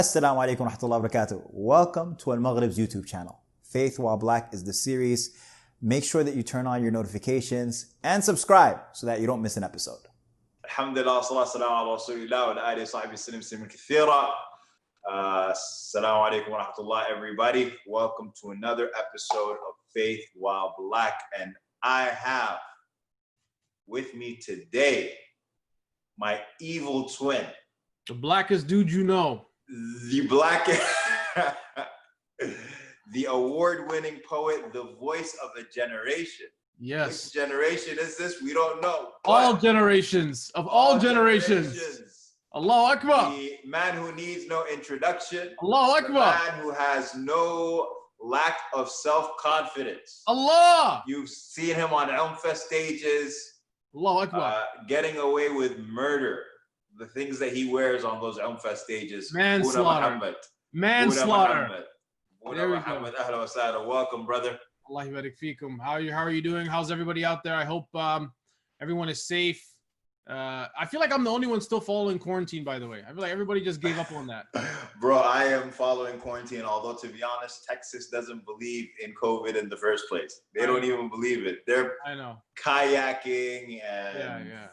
Assalamu alaikum wa rahmatullahi wa barakatuh. Welcome to AlMaghrib's YouTube channel. Faith While Black is the series. Make sure that you turn on your notifications and subscribe so that you don't miss an episode. Alhamdulillah, salatu wassalamu ala rasulillah wa ala alihi wa sahbihi sallam kathira. Assalamu alaikum wa rahmatullah, everybody. Welcome to another episode of Faith While Black. And I have with me today my evil twin. The blackest dude you know. The the award-winning poet, the voice of a generation. Yes. Which generation is this? We don't know. All generations of all generations. Allahu Akbar. The man who needs no introduction. Allahu The Akbar. man who has no lack of self-confidence. Allah. You've seen him on 𝐁𝐥𝐿 stages, Allahu Akbar. getting away with murder. The things that he wears on those 𝐁𝐿 stages. Manslaughter. Muhammad. Manslaughter. Boonaa There we Mohammed. Ahlan wa sahlan. Welcome, brother. Allah yabarik feekum. How are you doing? How's everybody out there? I hope everyone is safe. I feel like I'm the only one still following quarantine, by the way. I feel like everybody just gave up on that. Bro, I am following quarantine, although to be honest, Texas doesn't believe in COVID in the first place. They don't even believe it. They're I know. kayaking and Yeah.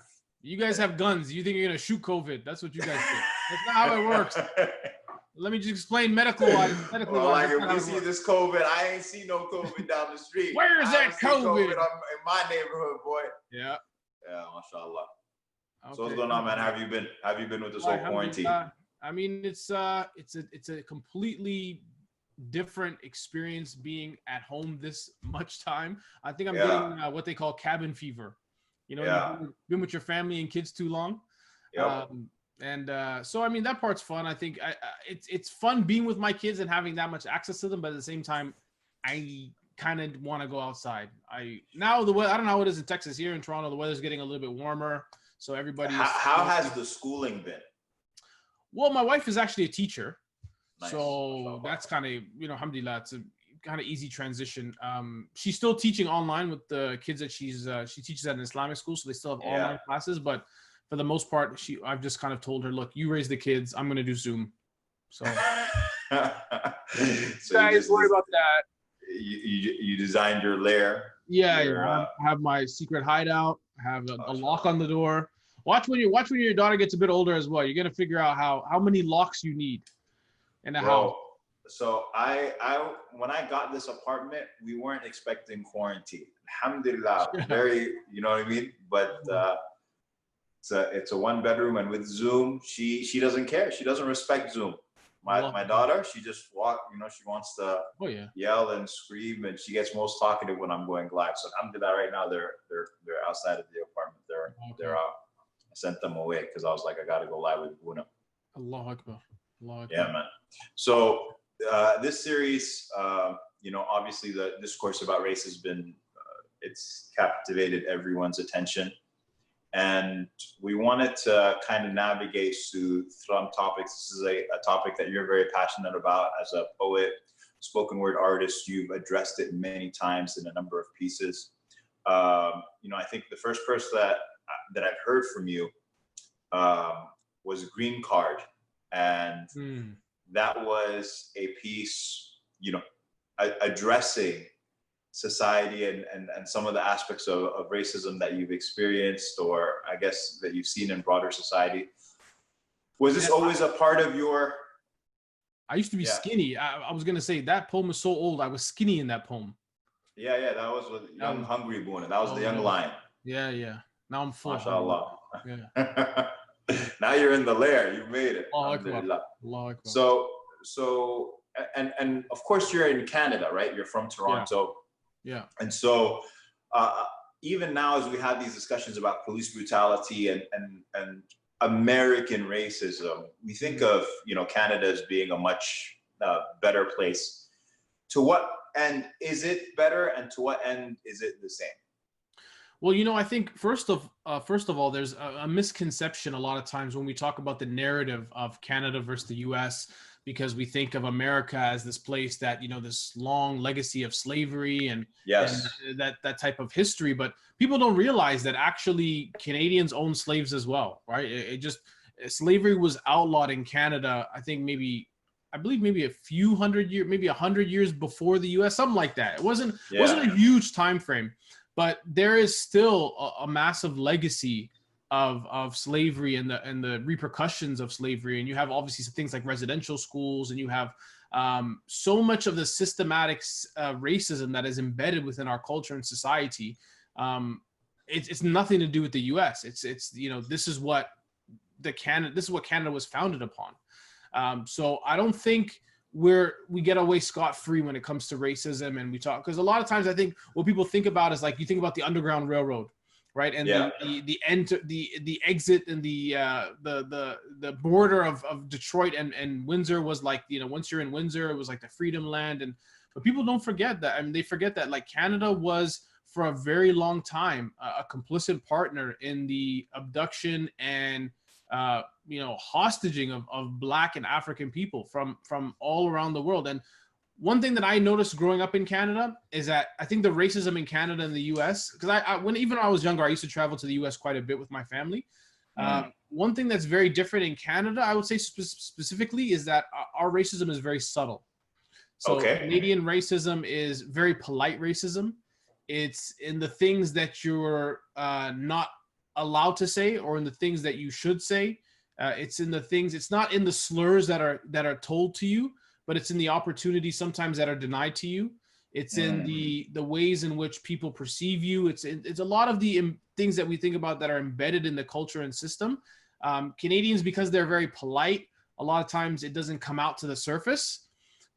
You guys have guns. You think you're gonna shoot COVID? That's what you guys think. That's not how it works. Let me just explain medically-wise. Well, like if we see this COVID, I ain't see no COVID down the street. Where is that COVID? In my neighborhood, boy. Yeah. Yeah, mashallah. Okay. So what's going on, man? How have you been? How have you been with this whole quarantine? I mean, it's a completely different experience being at home this much time. I think I'm getting what they call cabin fever. You know, you've been with your family and kids too long. Yep. So I mean, that part's fun. I think it's fun being with my kids and having that much access to them, but at the same time, I kind of want to go outside. Now the weather, I don't know how it is in Texas. Here in Toronto, the weather's getting a little bit warmer, so everybody. How has the schooling been? Well, my wife is actually a teacher, Nice. so that's kind of, alhamdulillah, it's a kind of easy transition. She's still teaching online with the kids that she teaches at an Islamic school, so they still have online classes, but for the most part, I've just kind of told her, look, you raise the kids, I'm gonna do Zoom. So, So guys, worry about that. You designed your lair. Yeah, I have my secret hideout. I have a lock on the door. Watch when your daughter gets a bit older as well. You're gonna figure out how many locks you need in a house. So when I got this apartment, we weren't expecting quarantine. Alhamdulillah, very, you know what I mean? But it's a one bedroom, and with Zoom, she doesn't care. She doesn't respect Zoom. My daughter, she just she wants to yell and scream, and she gets most talkative when I'm going live. So alhamdulillah, right now they're outside of the apartment. They're out. I sent them away because I was like, I gotta go live with Boonaa. Allahu Akbar. Allahu Akbar. Yeah, man. So this series, obviously the discourse about race has been, it's captivated everyone's attention. And we wanted to kind of navigate through some topics. This is a topic that you're very passionate about as a poet, spoken word artist. You've addressed it many times in a number of pieces. I think the first person that I've heard from you was Green Card. And that was a piece, addressing society and some of the aspects of racism that you've experienced, or I guess that you've seen in broader society. Was this always a part of your... I used to be skinny. I was going to say that poem is so old. I was skinny in that poem. Yeah, that was with Young Hungry Boonaa. That was the Young Lion. Yeah. Now I'm full. MashaAllah. Yeah. Now you're in the lair. You made it. Allah Akbar. So and of course you're in Canada, right? You're from Toronto. Yeah. And so even now, as we have these discussions about police brutality and American racism, we think of Canada as being a much better place. To what end is it better, and to what end is it the same? Well, I think first of all, there's a misconception a lot of times when we talk about the narrative of Canada versus the U.S., because we think of America as this place that, this long legacy of slavery and that type of history. But people don't realize that actually Canadians own slaves as well, right? Slavery was outlawed in Canada, I think maybe I believe maybe a few hundred years, maybe 100 years before the U.S., something like that. It wasn't a huge time frame, but there is still a massive legacy of slavery and the repercussions of slavery. And you have obviously some things like residential schools, and you have so much of the systematic racism that is embedded within our culture and society. It's nothing to do with the U.S. It's you know, this is what Canada was founded upon. So I don't think we get away scot-free when it comes to racism. And we talk, because a lot of times I think what people think about is like, you think about the Underground Railroad, right? And the exit and the border of Detroit and Windsor was like, you know, once you're in Windsor, it was like the freedom land. But people don't forget that. I mean, they forget that like Canada was for a very long time a complicit partner in the abduction and you know, hostaging of Black and African people from all around the world. And one thing that I noticed growing up in Canada is that I think the racism in Canada and the U.S., because when I was younger, I used to travel to the U.S. quite a bit with my family. One thing that's very different in Canada, I would say specifically, is that our racism is very subtle. So Canadian racism is very polite racism. It's in the things that you're not allowed to say, or in the things that you should say. It's in the things, it's not in the slurs that are told to you, but it's in the opportunities sometimes that are denied to you. It's in the ways in which people perceive you. It's a lot of the things that we think about that are embedded in the culture and system. Canadians, because they're very polite, a lot of times it doesn't come out to the surface.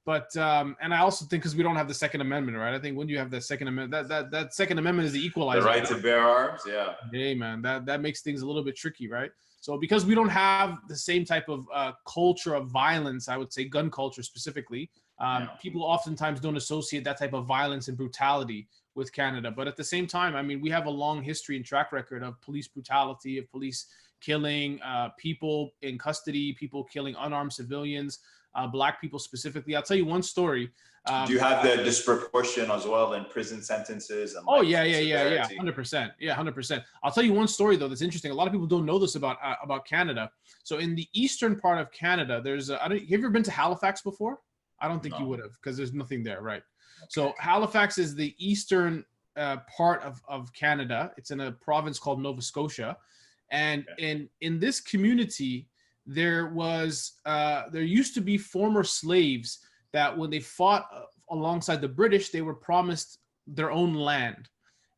But and I also think because we don't have the Second Amendment, right? I think when you have the Second Amendment, that Second Amendment is the equalizer. The right to bear arms, yeah. Hey, man, that makes things a little bit tricky, right? So because we don't have the same type of culture of violence, I would say gun culture specifically, people oftentimes don't associate that type of violence and brutality with Canada. But at the same time, I mean, we have a long history and track record of police brutality, of police killing people in custody, people killing unarmed civilians. Black people specifically. I'll tell you one story. Do you have the disproportion as well in prison sentences? And oh, yeah, 100%. Yeah, 100%. I'll tell you one story, though, that's interesting. A lot of people don't know this about Canada. So in the eastern part of Canada, there's have you ever been to Halifax before? I don't think you would have, because there's nothing there, right? Okay. So Halifax is the eastern part of Canada. It's in a province called Nova Scotia. And in this community, there used to be former slaves that when they fought alongside the British, they were promised their own land,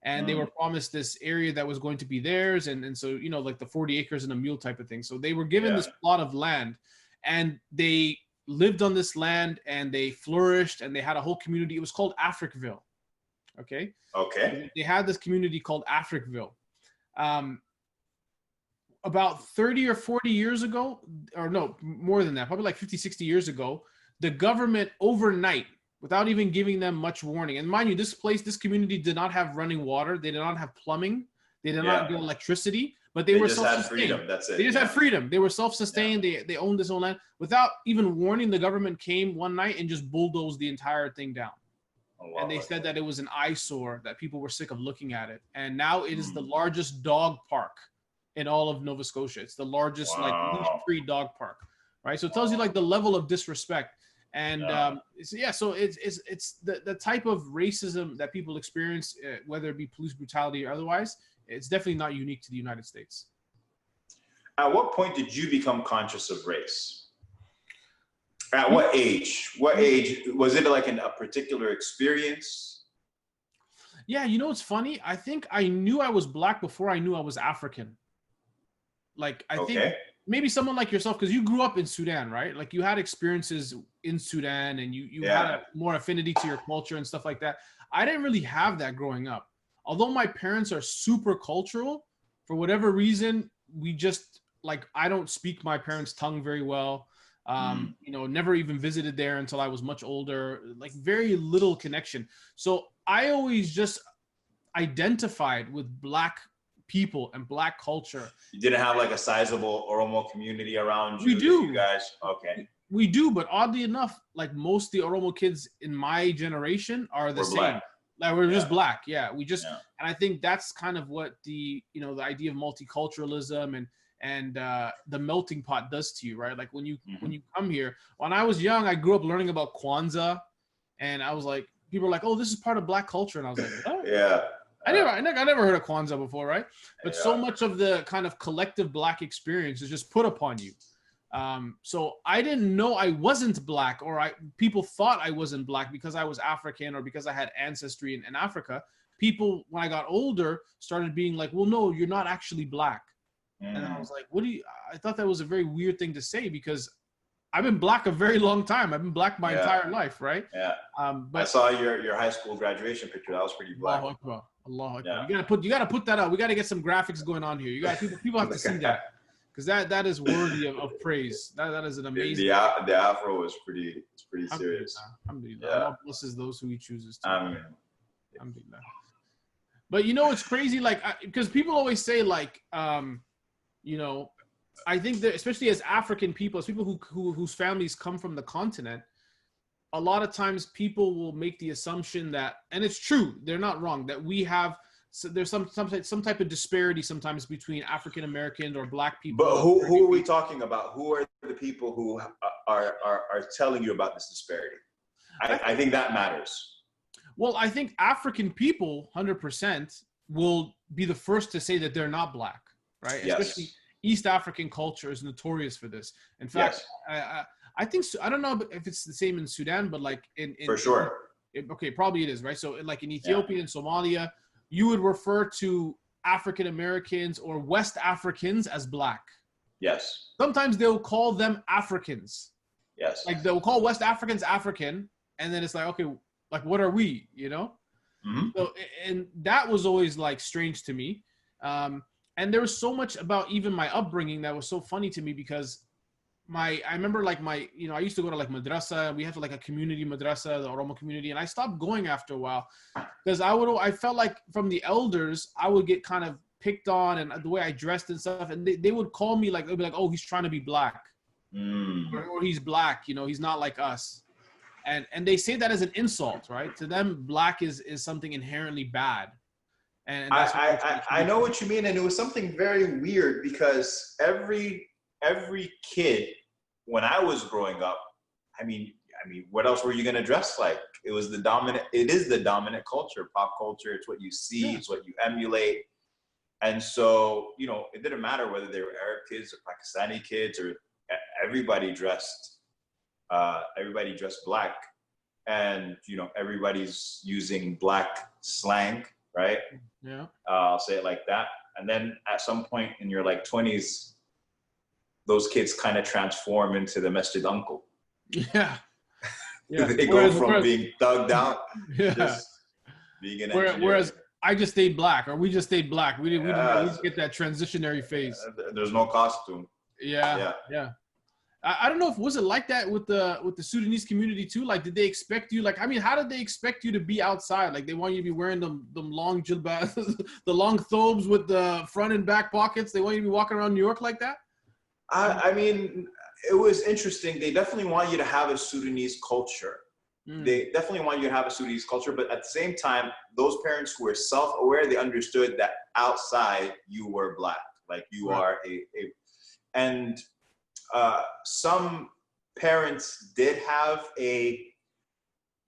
and they were promised this area that was going to be theirs. And so, you know, like the 40 acres and a mule type of thing. So they were given this plot of land, and they lived on this land, and they flourished, and they had a whole community. It was called Africville. Okay. They had this community called Africville. About 30 or 40 years ago, or no, more than that, probably like 50, 60 years ago, the government overnight, without even giving them much warning, and mind you, this community did not have running water. They did not have plumbing. They did not get electricity, but they were self-sustained. Just had freedom. That's it. They just had freedom. They were self-sustained. They owned this whole land. Without even warning, the government came one night and just bulldozed the entire thing down. Oh, wow. And they said that it was an eyesore, that people were sick of looking at it. And now it is the largest dog park in all of Nova Scotia. It's the largest like leash-free dog park, right? So it tells you like the level of disrespect. And so it's the type of racism that people experience, whether it be police brutality or otherwise. It's definitely not unique to the United States. At what point did you become conscious of race? At what age? What age? Was it like a particular experience? Yeah, you know, it's funny. I think I knew I was Black before I knew I was African. Like, I think maybe someone like yourself, because you grew up in Sudan, right? Like you had experiences in Sudan, and you had a more affinity to your culture and stuff like that. I didn't really have that growing up. Although my parents are super cultural, for whatever reason, we just, like, I don't speak my parents' tongue very well. You know, never even visited there until I was much older, like very little connection. So I always just identified with Black people and Black culture. You didn't have like a sizable Oromo community around you? We do. You guys, okay. We do, but oddly enough, like most of the Oromo kids in my generation are the same. Black. Like we're just Black, we just, and I think that's kind of what the, you know, the idea of multiculturalism and the melting pot does to you, right? Like when you come here. When I was young, I grew up learning about Kwanzaa, and I was like, people were like, "Oh, this is part of Black culture," and I was like, "Oh, Yeah. I never heard of Kwanzaa before, right?" But so much of the kind of collective Black experience is just put upon you. So I didn't know I wasn't Black, or people thought I wasn't Black because I was African or because I had ancestry in Africa. People, when I got older, started being like, "Well, no, you're not actually Black." And I was like, I thought that was a very weird thing to say because I've been Black a very long time. I've been Black my entire life, right? Yeah. But I saw your high school graduation picture. That was pretty Black. Allahu Akbar. Allahu Akbar. Yeah. You gotta put that out. We gotta get some graphics going on here. People have to see that. Because that is worthy of praise. That is an amazing. The afro is pretty serious. Alhamdulillah. Allah blesses those who He chooses to. Alhamdulillah. But you know, it's crazy. Like, because people always say, like, you know, I think that especially as African people, as people whose families come from the continent, a lot of times people will make the assumption that, and it's true, they're not wrong, that we have. So there's some type of disparity sometimes between African Americans or Black people. But who are we talking about? Who are the people who are telling you about this disparity? I think that matters. Well, I think African people, 100%, will be the first to say that they're not Black, right? Yes. Especially East African culture is notorious for this. In fact, I think I don't know if it's the same in Sudan, but like in for sure. Okay, probably it is, right? So like in Ethiopia and Somalia, you would refer to African Americans or West Africans as Black. Yes. Sometimes they'll call them Africans. Yes. Like they'll call West Africans African, and then it's like, okay, like what are we, you know? Mm-hmm. So, and that was always like strange to me. And there was so much about even my upbringing that was so funny to me because I remember like I used to go to like madrasa. We had like a community madrasa, the Oromo community, and I stopped going after a while because I felt like from the elders I would get kind of picked on and the way I dressed and stuff, and they would call me like, they'd be like, "Oh, he's trying to be Black, or he's Black, you know, he's not like us," and they say that as an insult, right? To them, Black is something inherently bad. And I know what you mean, and it was something very weird because every kid, when I was growing up, I mean, what else were you gonna dress like? It is the dominant culture, pop culture. It's what you see, it's what you emulate. And so, you know, it didn't matter whether they were Arab kids or Pakistani kids, or everybody dressed Black. And, you know, everybody's using Black slang, right? Yeah. I'll say it like that. And then at some point in your like 20s, those kids kind of transform into the masjid uncle. Yeah. They go from being thugged out to just being an engineer. Whereas I just stayed Black, or we just stayed Black. We didn't get that transitionary phase. There's no costume. Yeah. I don't know if was it like that with the Sudanese community too. Like, did they expect you? Like, I mean, how did they expect you to be outside? Like, they want you to be wearing them long jilbabs, the long thobes with the front and back pockets. They want you to be walking around New York like that. I mean, it was interesting. They definitely want you to have a Sudanese culture. They definitely want you to have a Sudanese culture, but at the same time, those parents who were self-aware, they understood that outside you were Black, like you are and some parents did have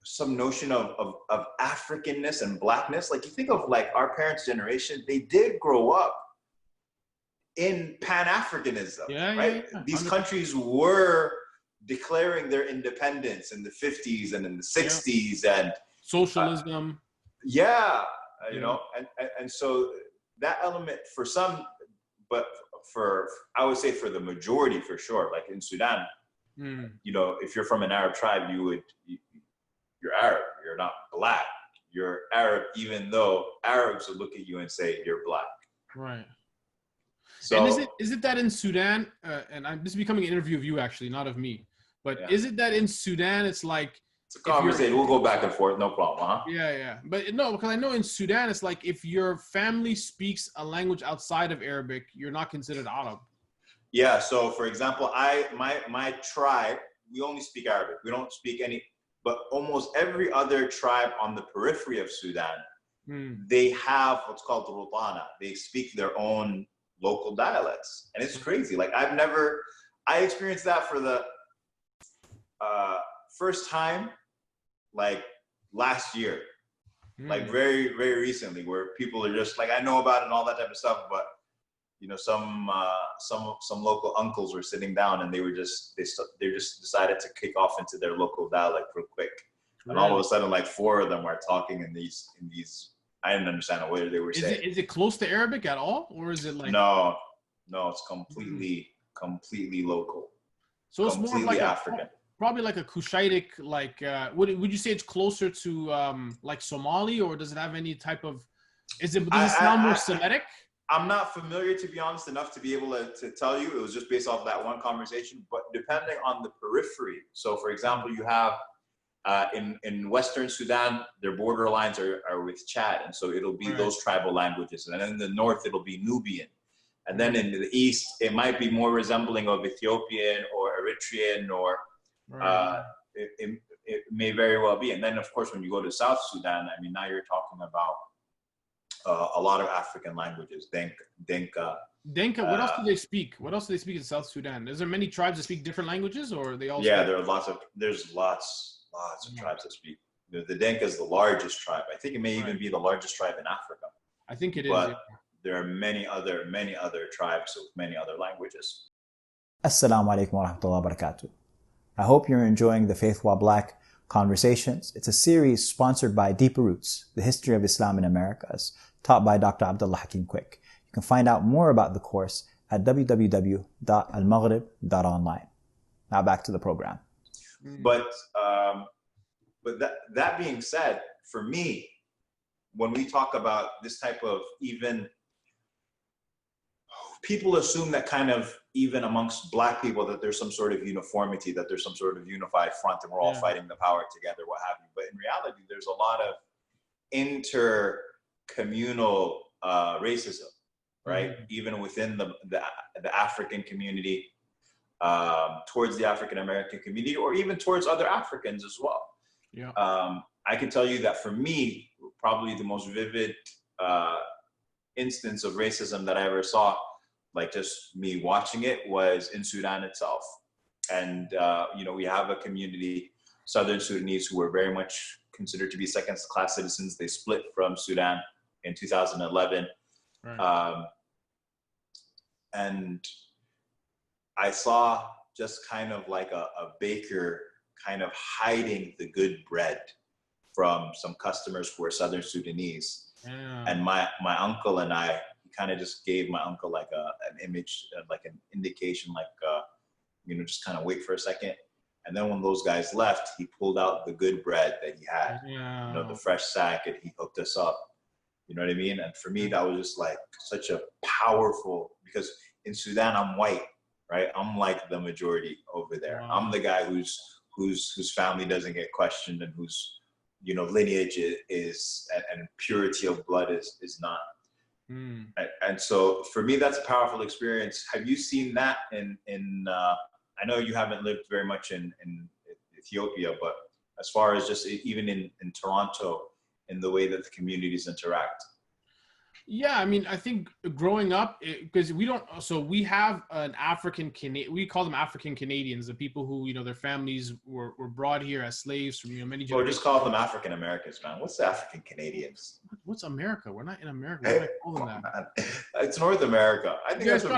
some notion of Africanness and Blackness. Like, you think of like our parents' generation, they did grow up in Pan-Africanism, right? Yeah. These countries were declaring their independence in the 50s and in the 60s, and socialism. You know, and so that element for some, but I would say for the majority, for sure, like in Sudan, you know, if you're from an Arab tribe, you're Arab. You're not Black. You're Arab, even though Arabs will look at you and say you're Black. Right. So, and is it that in Sudan, and this is becoming an interview of you actually, not of me, but is it that in Sudan it's like, it's a conversation, we'll go back and forth, no problem, huh? Yeah. But no, because I know in Sudan it's like if your family speaks a language outside of Arabic, you're not considered Arab. Yeah, so for example, my tribe, we only speak Arabic. We don't speak any, but almost every other tribe on the periphery of Sudan, they have what's called the Rutana. They speak their own local dialects. And it's crazy. Like I experienced that for the first time, like last year, like very, very recently, where people are just like, I know about it and all that type of stuff, but you know, some local uncles were sitting down and they just decided to kick off into their local dialect real quick. And all of a sudden, like 4 of them were talking in these, I didn't understand what they were saying. Is it close to Arabic at all? Or is it like? No, it's completely local. So it's more like African. Probably like a Cushitic, like, would you say it's closer to like Somali, or does it have any type of, does it sound more Semitic? I'm not familiar, to be honest, enough to be able to tell you. It was just based off that one conversation, but depending on the periphery. So for example, you have in Western Sudan, their border lines are with Chad. And so it'll be those tribal languages. And then in the north, it'll be Nubian. And then in the east, it might be more resembling of Ethiopian or Eritrean, or it may very well be. And then of course, when you go to South Sudan, I mean, now you're talking about a lot of African languages, Dinka. What else do they speak? What else do they speak in South Sudan? Is there many tribes that speak different languages, or are they all? Yeah, there's lots of tribes that speak. The Dinka is the largest tribe. I think it may even be the largest tribe in Africa. I think it is. But there are many other tribes with many other languages. Assalamu alaikum wa rahmatullahi wa barakatuh. I hope you're enjoying the Faith While Black Conversations. It's a series sponsored by Deeper Roots, the history of Islam in Americas, taught by Dr. 𝐷𝐷𝐷𝐿𝐼. You can find out more about the course at www.almaghrib.online. Now back to the program. But that being said, for me, when we talk about this type of, even people assume that kind of even amongst Black people that there's some sort of uniformity, that there's some sort of unified front and we're all fighting the power together, what have you. But in reality, there's a lot of inter-communal racism, right? Even within the African community, towards the African-American community, or even towards other Africans as well. Yeah. I can tell you that for me, probably the most vivid instance of racism that I ever saw, like just me watching it, was in Sudan itself. And, you know, we have a community, Southern Sudanese, who were very much considered to be second-class citizens. They split from Sudan in 2011. And I saw just kind of like a baker kind of hiding the good bread from some customers who are Southern Sudanese. And my uncle and I kind of just gave my uncle like an image, like an indication, like, you know, just kind of wait for a second. And then when those guys left, he pulled out the good bread that he had, you know, the fresh sack, and he hooked us up. You know what I mean? And for me, that was just like such a powerful, because in Sudan, I'm white, right? I'm like the majority over there. I'm the guy whose family doesn't get questioned, and whose, you know, lineage is and purity of blood is not. And so for me, that's a powerful experience. Have you seen that in I know you haven't lived very much in Ethiopia, but as far as just even in Toronto, in the way that the communities interact? Yeah, I mean, I think growing up, because we have an we call them African Canadians, the people who, you know, their families were brought here as slaves from, you know, many generations. Or just call them African Americans, man. What's the African Canadians? What's America? We're not in America. Why do I call them that? It's North America. I think that's you're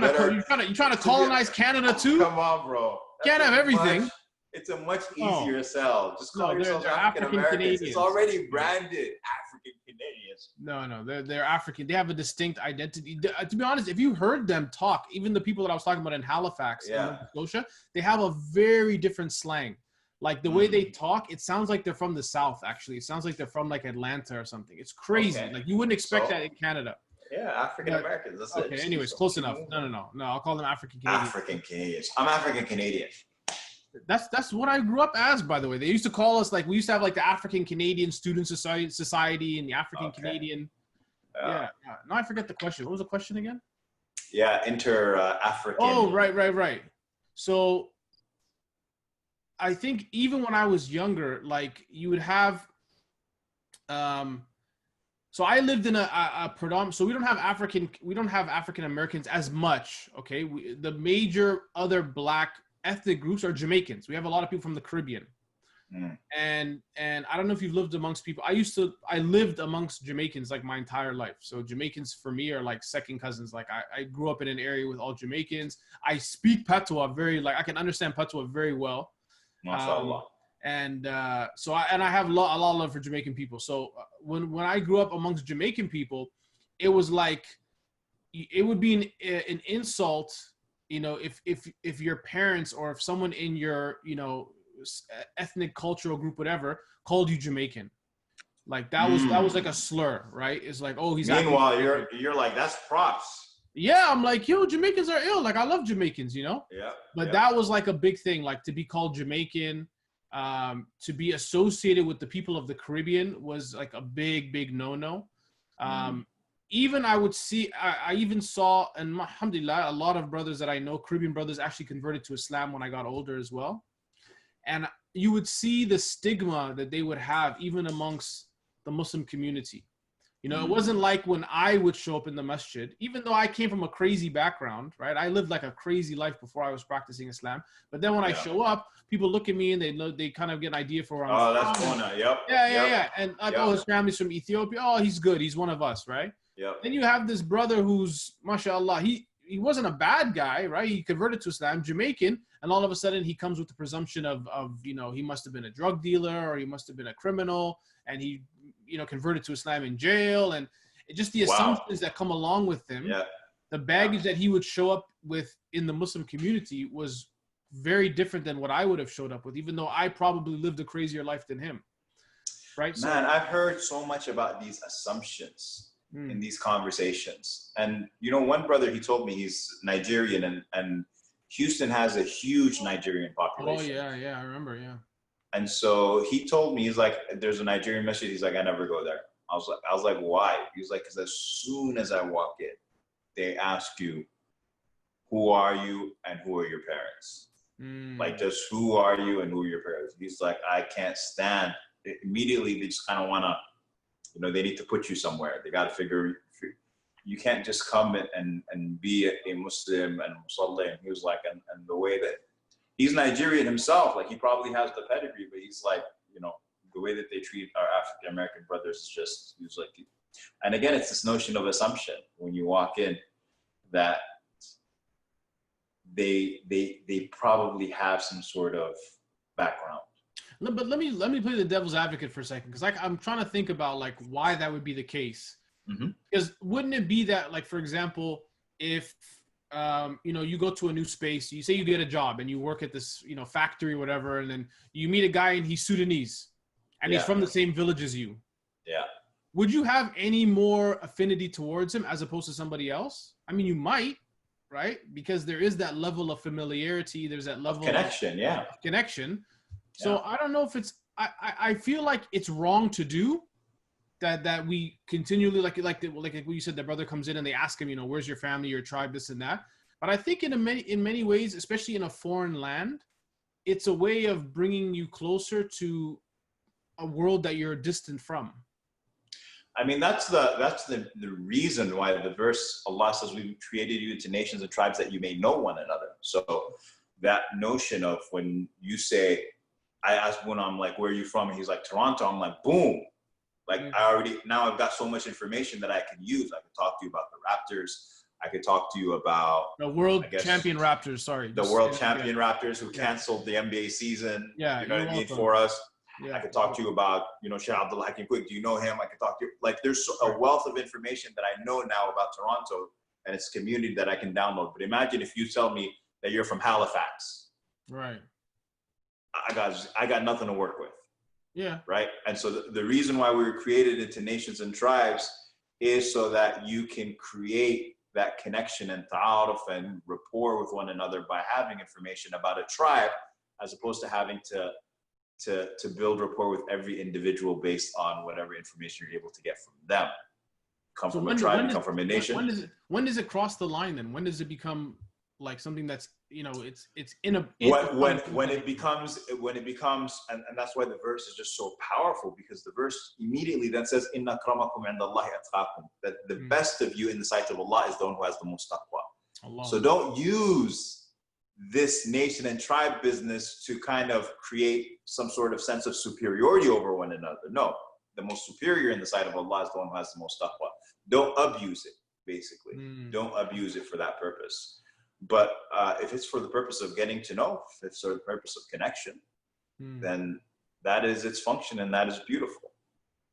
trying to colonize Canada too? Come on, bro. Can't have everything. It's a much easier sell. Just call yourselves African Americans. It's already branded African Canadians. No, they're African. They have a distinct identity. To be honest, if you heard them talk, even the people that I was talking about in Halifax, Nova Scotia, they have a very different slang. Like the way they talk, it sounds like they're from the South. Actually, it sounds like they're from like Atlanta or something. It's crazy. Okay. Like you wouldn't expect that in Canada. Yeah, African Americans. That's okay. it. Anyways, close enough. No. I'll call them African Canadians. African Canadians. I'm African Canadian. That's what I grew up as, by the way. They used to call us, like, we used to have like the African Canadian Student Society and the African Canadian. Yeah. Now I forget the question. What was the question again? Yeah, African. Oh, right. So I think even when I was younger, like you would have So I lived in a predominant. So we don't have African Americans as much. Okay, the major other black ethnic groups are Jamaicans. We have a lot of people from the Caribbean, and I don't know if you've lived amongst people. I lived amongst Jamaicans like my entire life. So Jamaicans for me are like second cousins. Like I grew up in an area with all Jamaicans. I speak Patois I can understand Patois very well. MashaAllah. So I have a lot of love for Jamaican people. So when I grew up amongst Jamaican people, it was like it would be an insult, if your parents or if someone in your ethnic cultural group whatever called you Jamaican. Like that was like a slur, right? It's like, oh, he's. Meanwhile, you're like, that's props. Yeah, I'm like, yo, Jamaicans are ill. Like I love Jamaicans, Yeah. But that was like a big thing, like to be called Jamaican. To be associated with the people of the Caribbean was like a big no-no. Even I even saw, and alhamdulillah, a lot of brothers that I know, Caribbean brothers, actually converted to Islam when I got older as well. And you would see the stigma that they would have even amongst the Muslim community. It wasn't like when I would show up in the masjid, even though I came from a crazy background, right? I lived like a crazy life before I was practicing Islam. But then when I show up, people look at me and they kind of get an idea for where I'm from. That's Boonaa. Yep. Yeah. And like, oh, his family's from Ethiopia. Oh, he's good. He's one of us, right? Yep. Then you have this brother who's, mashallah, he wasn't a bad guy, right? He converted to Islam, Jamaican, and all of a sudden he comes with the presumption of he must have been a drug dealer or he must have been a criminal, and he converted to Islam in jail, and just the assumptions that come along with him. Yeah. The baggage that he would show up with in the Muslim community was very different than what I would have showed up with, even though I probably lived a crazier life than him. Right? Man, I've heard so much about these assumptions in these conversations. And one brother, he told me he's Nigerian, and Houston has a huge Nigerian population. Oh yeah, I remember, yeah. And so he told me, he's like, there's a Nigerian masjid. He's like, I never go there. I was like, why? He was like, because as soon as I walk in, they ask you, who are you and who are your parents? Like, just who are you and who are your parents? He's like, I can't stand it. Immediately, they just kind of want to, they need to put you somewhere. They got to figure, you can't just come and be a Muslim and Muslim. He was like, and the way that, he's Nigerian himself, like he probably has the pedigree, but he's like, the way that they treat our African American brothers is just, he was like, and again, it's this notion of assumption when you walk in that they probably have some sort of background. No, but let me play the devil's advocate for a second, because I'm trying to think about like why that would be the case. Because wouldn't it be that, like, for example, if you go to a new space, you say you get a job and you work at this, factory or whatever, and then you meet a guy and he's Sudanese and he's from the same village as you. Yeah. Would you have any more affinity towards him as opposed to somebody else? I mean, you might, right? Because there is that level of familiarity. There's that level of connection. So I don't know if it's, I feel like it's wrong to do that we continually, like what you said, the brother comes in and they ask him, where's your family, your tribe, this and that. But I think in many ways, especially in a foreign land, it's a way of bringing you closer to a world that you're distant from. I mean, that's the reason why the verse, Allah says, we created you into nations and tribes that you may know one another. So that notion of when you say, I asked Boonaa, I'm like, where are you from? And he's like, Toronto. I'm like, boom. Like now I've got so much information that I can use. I can talk to you about the Raptors. I could talk to you about the world champion Raptors. Sorry, the world champion Raptors who canceled the NBA season. Yeah, you know what I mean, for us. Yeah. I could talk to you about, 𝐁𝐥𝐚𝐤𝐿. Do you know him? I could talk to you. Like, there's a wealth of information that I know now about Toronto and its community that I can download. But imagine if you tell me that you're from Halifax. Right. I got nothing to work with. Yeah. Right. And so the reason why we were created into nations and tribes is so that you can create that connection and ta'aruf and rapport with one another by having information about a tribe, as opposed to having to build rapport with every individual based on whatever information you're able to get from them. Come from a tribe, come from a nation. When does it cross the line then? When does it become like something that's, you know, it's in a when it becomes and that's why the verse is just so powerful, because the verse immediately then says inna akramakum indallahi atqakum, that the best of you in the sight of Allah is the one who has the most taqwa. So don't use this nation and tribe business to kind of create some sort of sense of superiority over one another. No, the most superior in the sight of Allah is the one who has the most taqwa. Don't abuse it, basically. Don't abuse it for that purpose. But if it's for the purpose of getting to know, if it's for the purpose of connection, then that is its function, and that is beautiful.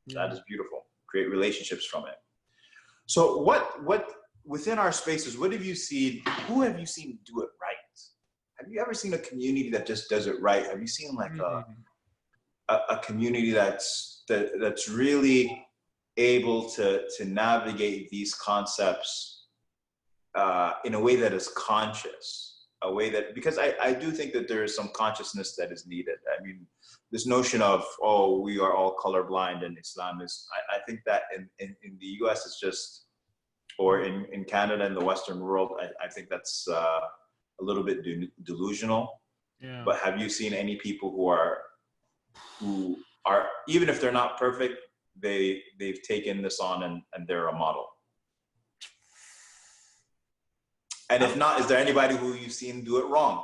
That is beautiful. Create relationships from it. So what within our spaces, what have you seen? Who have you seen do it right? Have you ever seen a community that just does it right? Have you seen like a community that's really able to navigate these concepts in a way that is conscious, a way that, because I do think that there is some consciousness that is needed. I mean, this notion of, oh, we are all colorblind in Islam is, I think that in the US it's just, or in Canada and the Western world, I think that's a little bit delusional. Yeah. But have you seen any people who are, even if they're not perfect, they've taken this on and they're a model? And if not, is there anybody who you've seen do it wrong?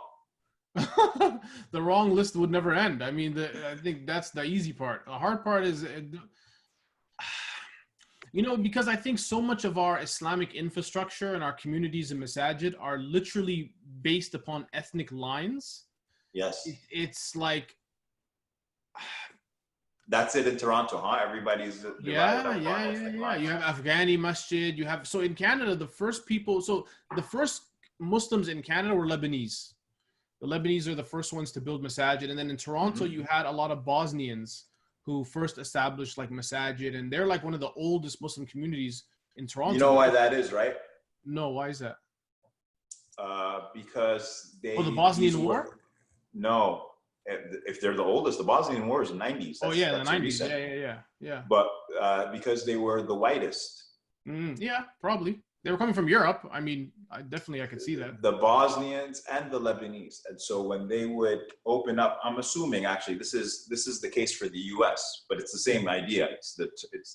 The wrong list would never end. I mean, I think that's the easy part. The hard part is, you know, because I think so much of our Islamic infrastructure and our communities and masajid are literally based upon ethnic lines. Yes. It's like... That's it in Toronto, huh? Everybody's yeah. You have Afghani masjid. You have, so in Canada, the first Muslims in Canada were Lebanese. The Lebanese are the first ones to build masajid, and then in Toronto, you had a lot of Bosnians who first established like masajid, and they're like one of the oldest Muslim communities in Toronto. You know why that is, right? No, why is that? Because they. Oh, the Bosnian War? No. If they're the oldest, the Bosnian War is the 90s. The 90s. Yeah. But because they were the whitest. Yeah, probably. They were coming from Europe. I mean, I could see that. The Bosnians and the Lebanese. And so when they would open up, I'm assuming actually this is the case for the US, but it's the same idea. It's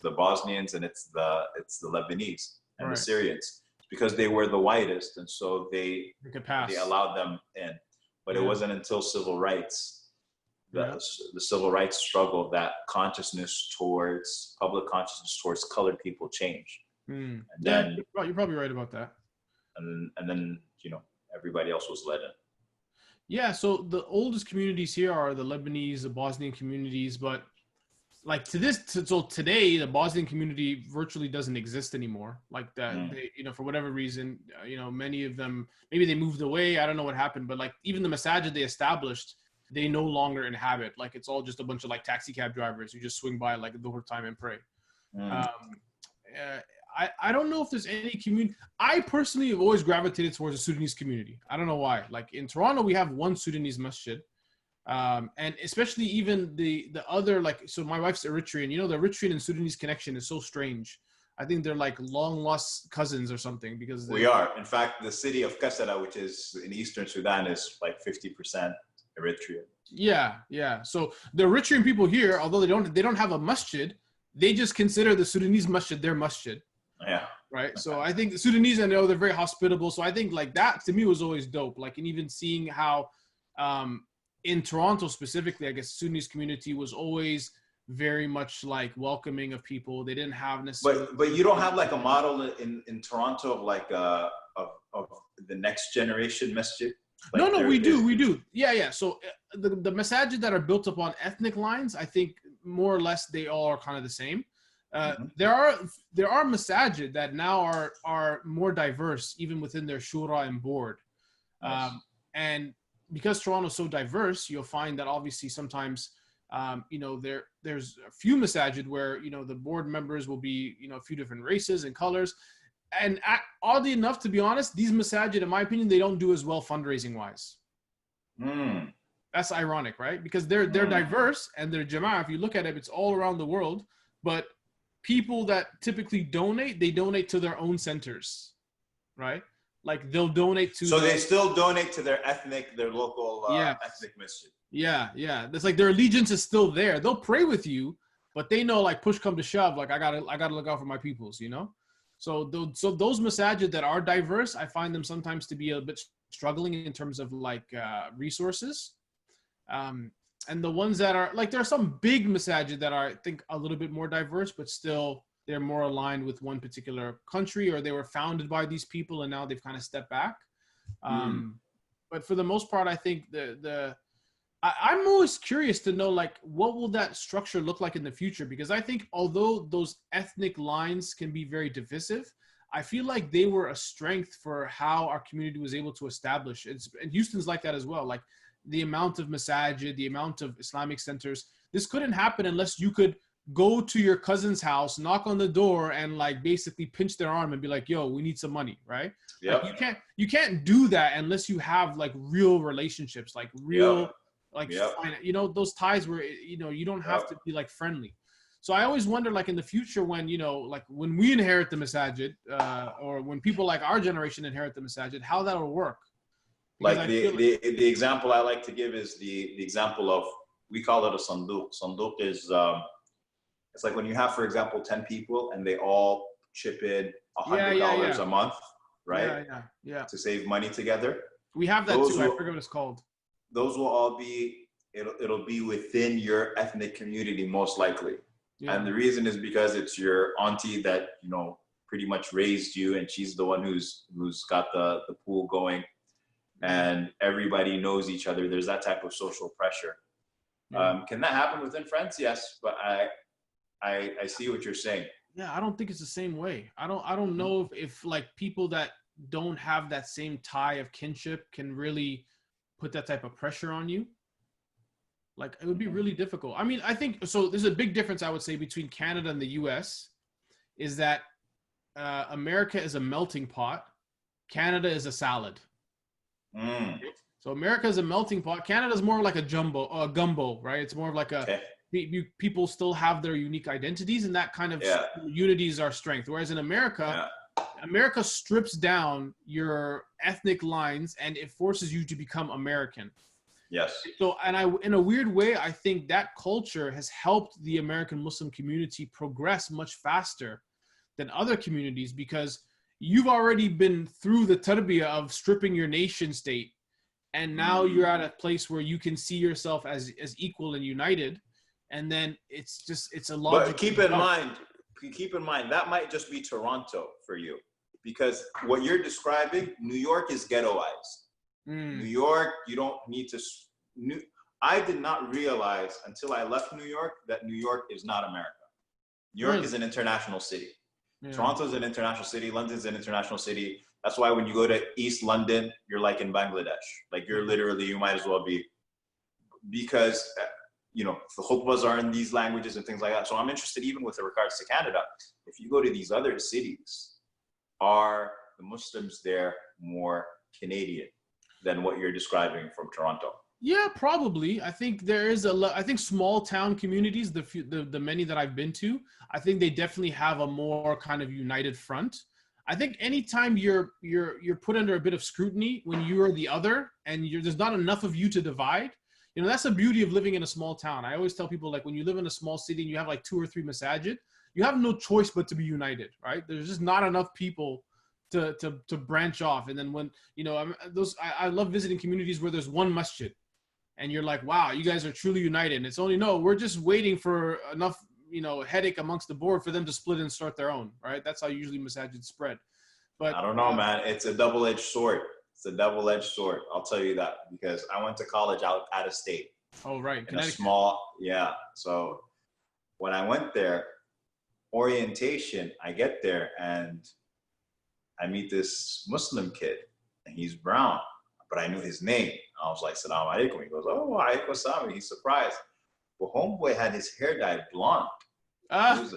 the Bosnians and it's the Lebanese and the Syrians, because they were the whitest, and so they allowed them in. But it wasn't until civil rights, the civil rights struggle, that public consciousness towards colored people changed. And then you're probably right about that. And then you know, everybody else was led in. Yeah, so the oldest communities here are the Lebanese, the Bosnian communities, but like so today the Bosnian community virtually doesn't exist anymore. Like that, they, you know, for whatever reason, you know, many of them, maybe they moved away. I don't know what happened, but like even the masajid they established, they no longer inhabit. Like it's all just a bunch of like taxi cab drivers who just swing by like at Dhuhr time and pray. I don't know if there's any community. I personally have always gravitated towards the Sudanese community. I don't know why. Like in Toronto, we have one Sudanese masjid. And especially even the other, like, so my wife's Eritrean, you know, the Eritrean and Sudanese connection is so strange. I think they're like long lost cousins or something, because we are. In fact, the city of Kasala, which is in eastern Sudan, is like 50% Eritrean. Yeah. So the Eritrean people here, although they don't have a masjid, they just consider the Sudanese masjid their masjid. Yeah. Right. So I think the Sudanese, I know they're very hospitable. So I think like that to me was always dope. Like, and even seeing how, in Toronto specifically, I guess Sudanese community was always very much like welcoming of people. They didn't have necessarily. But you don't have like a model in Toronto of like of the next generation masjid. Like no, we do. Yeah. So the masajid that are built upon ethnic lines, I think more or less they all are kind of the same. There are masajid that now are more diverse, even within their shura and board. Nice. And because Toronto is so diverse, you'll find that obviously sometimes, you know, there's a few masajid where, you know, the board members will be, you know, a few different races and colors. And oddly enough, to be honest, these masajid, in my opinion, they don't do as well fundraising wise. That's ironic, right? Because they're diverse and they're jama'ah. If you look at it, it's all around the world. But people that typically donate, they donate to their own centers, right? Like they'll donate to. So they still donate to their local ethnic masjid. Yeah, yeah. It's like their allegiance is still there. They'll pray with you, but they know like push come to shove, like I gotta look out for my peoples, you know. So those masajid that are diverse, I find them sometimes to be a bit struggling in terms of like resources. And the ones that are like, there are some big masajid that are, I think, a little bit more diverse, but still they're more aligned with one particular country, or they were founded by these people and now they've kind of stepped back. But for the most part, I think I'm always curious to know, like, what will that structure look like in the future? Because I think although those ethnic lines can be very divisive, I feel like they were a strength for how our community was able to establish. And Houston's like that as well. Like the amount of masajid, the amount of Islamic centers, this couldn't happen unless you could go to your cousin's house, knock on the door, and like basically pinch their arm and be like, yo, we need some money, right? Yep. Like you can't do that unless you have like real relationships, like real, you know, those ties where, you know, you don't have to be like friendly. So I always wonder, like in the future, when, you know, like when we inherit the masajid, or when people like our generation inherit the masajid, how that'll work. Because like the example I like to give is the example of, we call it a sanduq. Sanduq is, it's like when you have, for example, 10 people and they all chip in $100 a month, right? Yeah. To save money together. We have that too. I forget what it's called. Those will all be, it'll be within your ethnic community, most likely. Yeah. And the reason is because it's your auntie that, you know, pretty much raised you, and she's the one who's got the pool going, and everybody knows each other. There's that type of social pressure. Yeah. Can that happen within friends? Yes, but I see what you're saying. Yeah, I don't think it's the same way. I don't know if like people that don't have that same tie of kinship can really put that type of pressure on you. Like it would be really difficult. I mean, I think so. There's a big difference, I would say, between Canada and the U.S. is that America is a melting pot. Canada is a salad. So America is a melting pot. Canada is more like a gumbo, right? It's more of like a people still have their unique identities, and that kind of unity is our strength. Whereas in America, America strips down your ethnic lines and it forces you to become American. Yes. So, and in a weird way, I think that culture has helped the American Muslim community progress much faster than other communities, because you've already been through the tarbiyah of stripping your nation state, and now you're at a place where you can see yourself as equal and united, and then it's a logical. But keep in mind that might just be Toronto for you, because what you're describing, New York is ghettoized. New York, you don't need to. I did not realize until I left New York that New York is not America. New York is an international city. Yeah. Toronto is an international city. London's an international city. That's why when you go to East London, you're like in Bangladesh. Like you're literally, you might as well be, because you know, the khutbahs are in these languages and things like that. So I'm interested, even with regards to Canada, if you go to these other cities, are the Muslims there more Canadian than what you're describing from Toronto? Yeah, probably. I think there is I think small town communities, the many that I've been to, I think they definitely have a more kind of united front. I think anytime you're put under a bit of scrutiny when you are the other and there's not enough of you to divide, you know, that's the beauty of living in a small town. I always tell people, like, when you live in a small city and you have like 2 or 3 masajid, you have no choice but to be united, right? There's just not enough people to branch off. And then when, you know, I love visiting communities where there's one masjid and you're like, wow, you guys are truly united. And it's only, no, we're just waiting for enough, you know, headache amongst the board for them to split and start their own, right? That's how usually masajid spread. But I don't know, man. It's a double-edged sword. It's a double-edged sword. I'll tell you that, because I went to college out of state. Oh, right. In a small, So when I went there, orientation, I get there and I meet this Muslim kid and he's brown, but I knew his name. I was like, Salaam alaikum. He goes, oh, alaikum salam. He's surprised. But homeboy had his hair dyed blonde. It was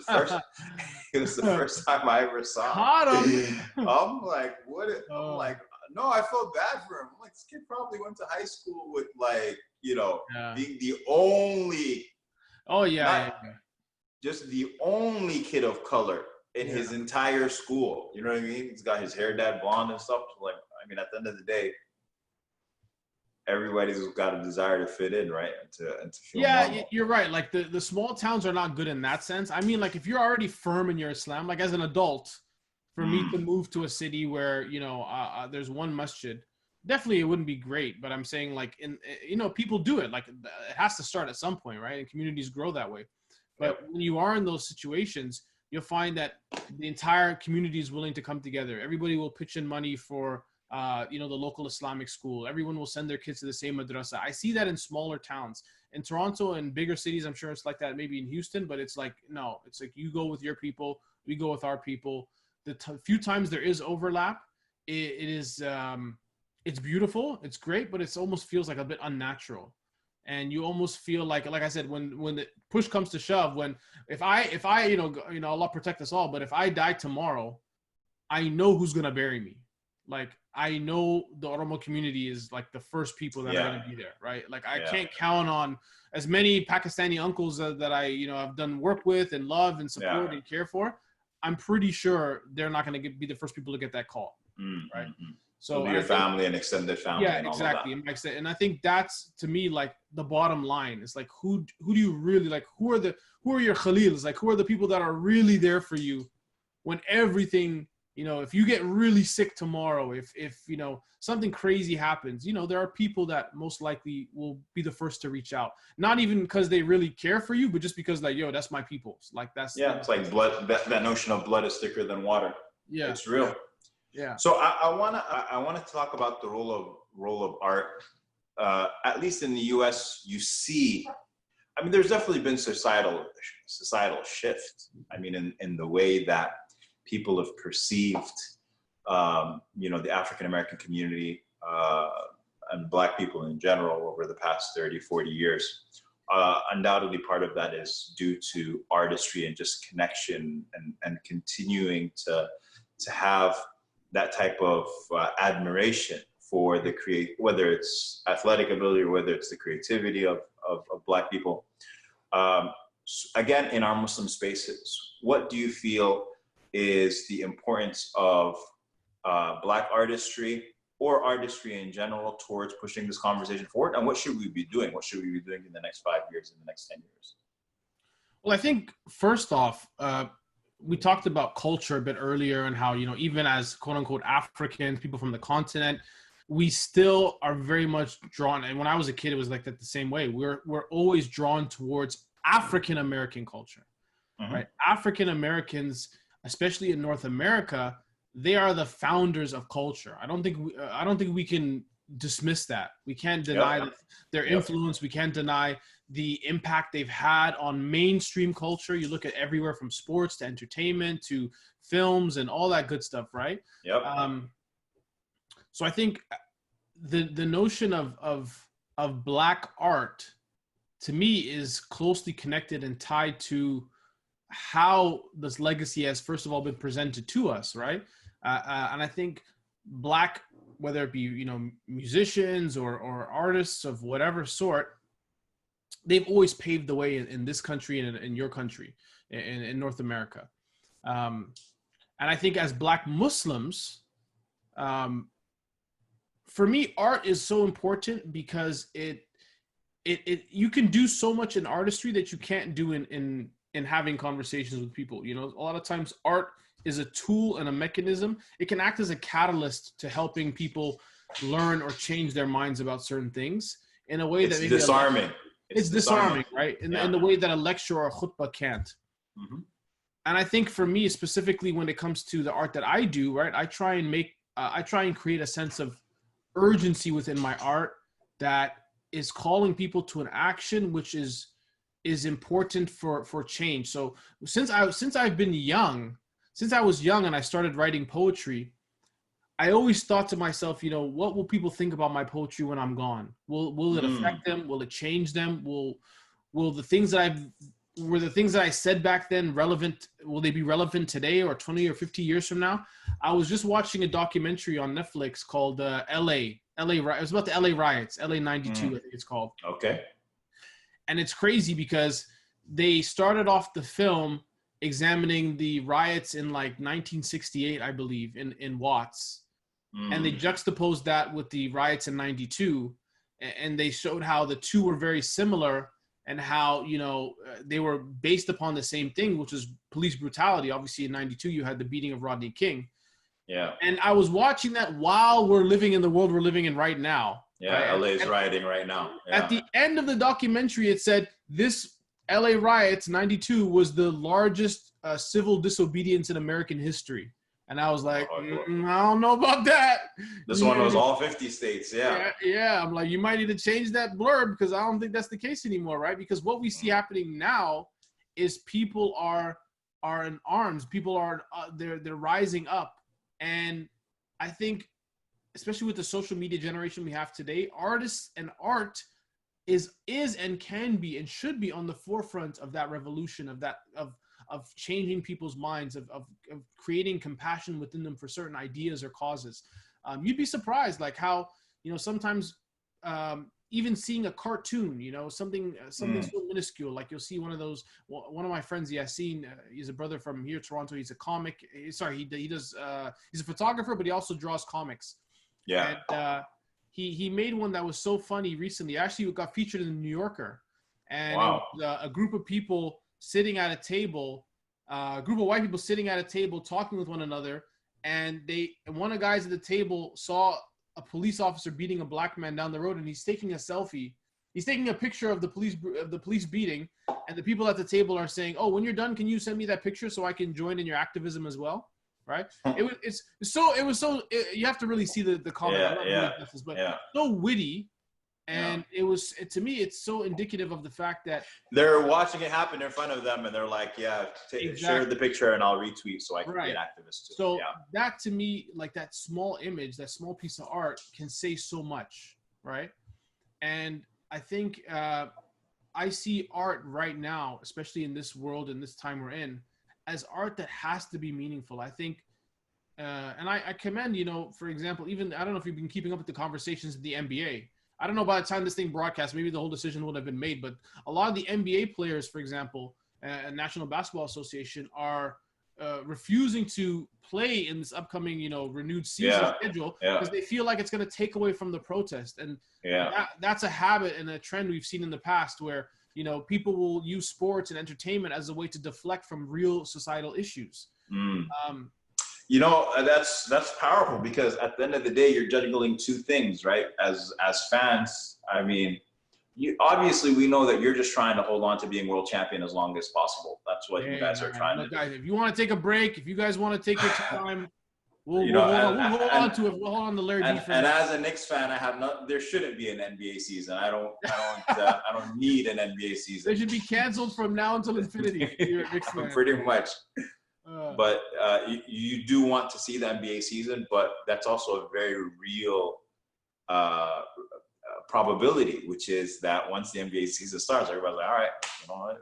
the first time I ever saw him. I'm like, what? I'm like, no, I felt bad for him. I'm like, this kid probably went to high school with, like, you know, being the only. Oh, yeah. Just the only kid of color in his entire school. You know what I mean? He's got his hair dyed blonde and stuff. Like, I mean, at the end of the day, everybody's got a desire to fit in, right? And to feel normal. You're right. Like the small towns are not good in that sense. I mean, like if you're already firm in your Islam, like as an adult, for me to move to a city where, there's one masjid, definitely it wouldn't be great. But I'm saying like people do it. Like it has to start at some point, right? And communities grow that way. But when you are in those situations, you'll find that the entire community is willing to come together. Everybody will pitch in money for the local Islamic school. Everyone will send their kids to the same madrasa. I see that in smaller towns. In Toronto and bigger cities, I'm sure it's like that maybe in Houston, but it's like, no, it's like you go with your people, we go with our people. The few times there is overlap, it's beautiful, it's great, but it almost feels like a bit unnatural. And you almost feel like I said, when the push comes to shove, if I Allah protect us all, but if I die tomorrow, I know who's going to bury me. Like, I know the Oromo community is like the first people that are going to be there, right? Like, I can't count on as many Pakistani uncles that I, have done work with and love and support and care for. I'm pretty sure they're not going to be the first people to get that call, right? So your family and extended family. Yeah, exactly. And I think that's, to me, like the bottom line. It's like, who do you really like? Who are your Khalils? Like, who are the people that are really there for you when everything, if you get really sick tomorrow, if something crazy happens, there are people that most likely will be the first to reach out. Not even because they really care for you, but just because like, yo, that's my people. Like that's it's like blood. That notion of blood is thicker than water. Yeah, it's real. Yeah. So I wanna talk about the role of art. At least in the U.S., you see. I mean, there's definitely been societal shift. I mean, in the way that people have perceived, the African American community and Black people in general over the past 30, 40 years. Undoubtedly, part of that is due to artistry and just connection and continuing to have that type of admiration for whether it's athletic ability or whether it's the creativity of Black people. Again, in our Muslim spaces, what do you feel is the importance of Black artistry or artistry in general towards pushing this conversation forward? And what should we be doing? What should we be doing in the next 5 years, in the next 10 years? Well, I think first off, we talked about culture a bit earlier and how, even as quote unquote Africans, people from the continent, we still are very much drawn. And when I was a kid, it was like that the same way. We're always drawn towards African American culture, right? African Americans, especially in North America, they are the founders of culture. I don't think we can dismiss that. We can't deny their influence. We can't deny the impact they've had on mainstream culture. You look at everywhere from sports to entertainment to films and all that good stuff, right? So I think the notion of Black art, to me, is closely connected and tied to how this legacy has, first of all, been presented to us, right? And I think Black, whether it be, musicians or artists of whatever sort, they've always paved the way in this country and in your country, in North America. And I think as Black Muslims, for me, art is so important because it you can do so much in artistry that you can't do in having conversations with people. A lot of times art is a tool and a mechanism. It can act as a catalyst to helping people learn or change their minds about certain things in a way that maybe disarming. It's disarming, right? In the way that a lecture or a khutbah can't. And I think for me, specifically when it comes to the art that I do, right, I try and create a sense of urgency within my art that is calling people to an action which is important for change. So since I was young and I started writing poetry, I always thought to myself, what will people think about my poetry when I'm gone? Will it affect them? Will it change them? Will the things that I said back then relevant? Will they be relevant today or 20 or 50 years from now? I was just watching a documentary on Netflix called LA. It was about the LA riots, LA 92, I think it's called. Okay. And it's crazy because they started off the film examining the riots in like 1968, I believe, in Watts, and they juxtaposed that with the riots in '92, and they showed how the two were very similar, and how, you know, they were based upon the same thing, which was police brutality. Obviously, in '92, you had the beating of Rodney King. Yeah. And I was watching that while we're living in the world we're living in right now. Yeah, right? LA is rioting right now. Yeah. At the end of the documentary, it said this LA riots '92 was the largest civil disobedience in American history. And I was like, I don't know about that. This one was all 50 states, Yeah, I'm like, you might need to change that blurb, because I don't think that's the case anymore, right? Because what we see happening now is people are in arms. People are they're rising up, and I think, especially with the social media generation we have today, artists and art is and can be and should be on the forefront of that revolution, of changing people's minds, of creating compassion within them for certain ideas or causes. You'd be surprised, like how, you know, sometimes even seeing a cartoon, you know, something so minuscule, like you'll see one of my friends, Yassine, he's a brother from here, Toronto. He's a comic. Sorry, he does. He's a photographer, but he also draws comics. Yeah. And he made one that was so funny recently. Actually, it got featured in the New Yorker, and wow. It was, a group of people sitting at a table, a group of white people sitting at a table talking with one another, and one of the guys at the table saw a police officer beating a black man down the road, and he's taking a selfie. He's taking a picture of the police beating, and the people at the table are saying, "Oh, when you're done, can you send me that picture so I can join in your activism as well?" Right? You have to really see the comment. So witty. And it was, to me, it's so indicative of the fact that they're watching it happen in front of them, and they're like, share the picture and I'll retweet so I can be an activist too. So that, to me, like that small image, that small piece of art can say so much, right? And I think I see art right now, especially in this world and this time we're in, as art that has to be meaningful. I think, and I commend, you know, for example, even, I don't know if you've been keeping up with the conversations of the NBA. I don't know, by the time this thing broadcasts, maybe the whole decision would have been made, but a lot of the NBA players, for example, National Basketball Association, are refusing to play in this upcoming, you know, renewed season schedule, because they feel like it's going to take away from the protest. And that's a habit and a trend we've seen in the past, where, you know, people will use sports and entertainment as a way to deflect from real societal issues. You know, that's powerful, because at the end of the day, you're juggling two things, right? As fans, I mean, obviously we know that you're just trying to hold on to being world champion as long as possible. That's what you guys are trying to do. Guys, if you want to take a break, if you guys want to take your time, we'll hold on to it. We'll hold on to Larry D. And as a Knicks fan, there shouldn't be an NBA season. I don't need an NBA season. They should be canceled from now until infinity. You're a Knicks fan. Pretty much. But you do want to see the NBA season, but that's also a very real probability, which is that once the NBA season starts, everybody's like, all right, you know, it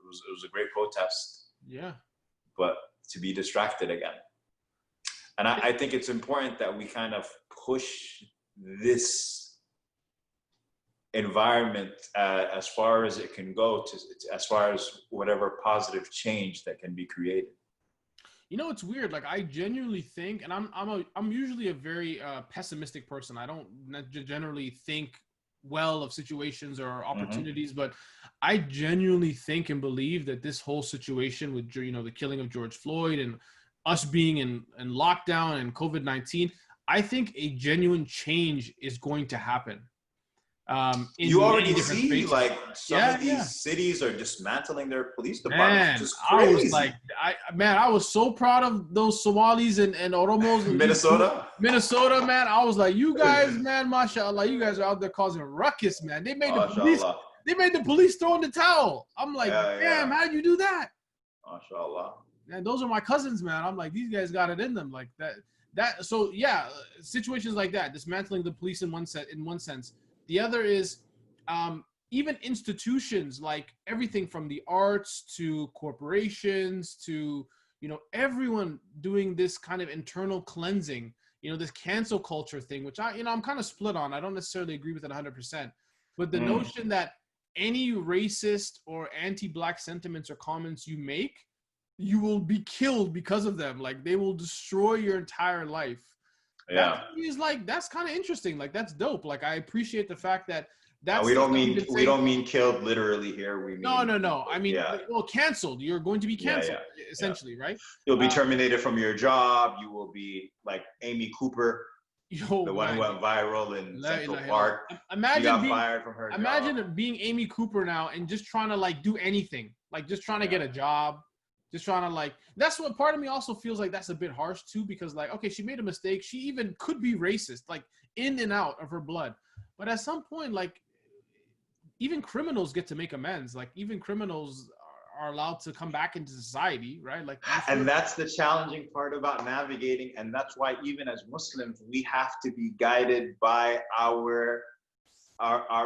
was a great protest. Yeah. But to be distracted again. And I think it's important that we kind of push this environment as far as it can go, as far as whatever positive change that can be created. You know, it's weird. Like, I genuinely think, and I'm usually a very pessimistic person. I don't generally think well of situations or opportunities, but I genuinely think and believe that this whole situation with, you know, the killing of George Floyd and us being in lockdown and COVID-19, I think a genuine change is going to happen. You already see spaces. Like some of these cities are dismantling their police departments. Man, I was like, I was so proud of those Somalis and Oromos in Minnesota, man. I was like, you guys, man, mashallah, you guys are out there causing ruckus, man. They made the police throw in the towel. I'm like, damn, how'd you do that? Mashallah. And those are my cousins, man. I'm like, these guys got it in them, like that. So yeah, situations like that, dismantling the police in one sense. The other is even institutions, like everything from the arts to corporations to, you know, everyone doing this kind of internal cleansing, you know, this cancel culture thing, which I'm kind of split on. I don't necessarily agree with it 100%. But the notion that any racist or anti-Black sentiments or comments you make, you will be killed because of them. Like they will destroy your entire life. Yeah. He's like, that's kind of interesting. Like that's dope. Like I appreciate the fact that we don't mean killed literally here. We mean no. I mean, well, canceled. You're going to be canceled, essentially, right? You'll be terminated from your job. You will be like Amy Cooper, the one who went viral in Central Park. Imagine got fired from her job. Being Amy Cooper now and just trying to like do anything, like just trying to get a job, just trying to like. That's what part of me also feels like that's a bit harsh too, because like, okay, she made a mistake. She even could be racist, like in and out of her blood. But at some point, like, even criminals get to make amends. Like even criminals are allowed to come back into society, right? Like, and that's the challenging part about navigating. And that's why even as Muslims, we have to be guided by our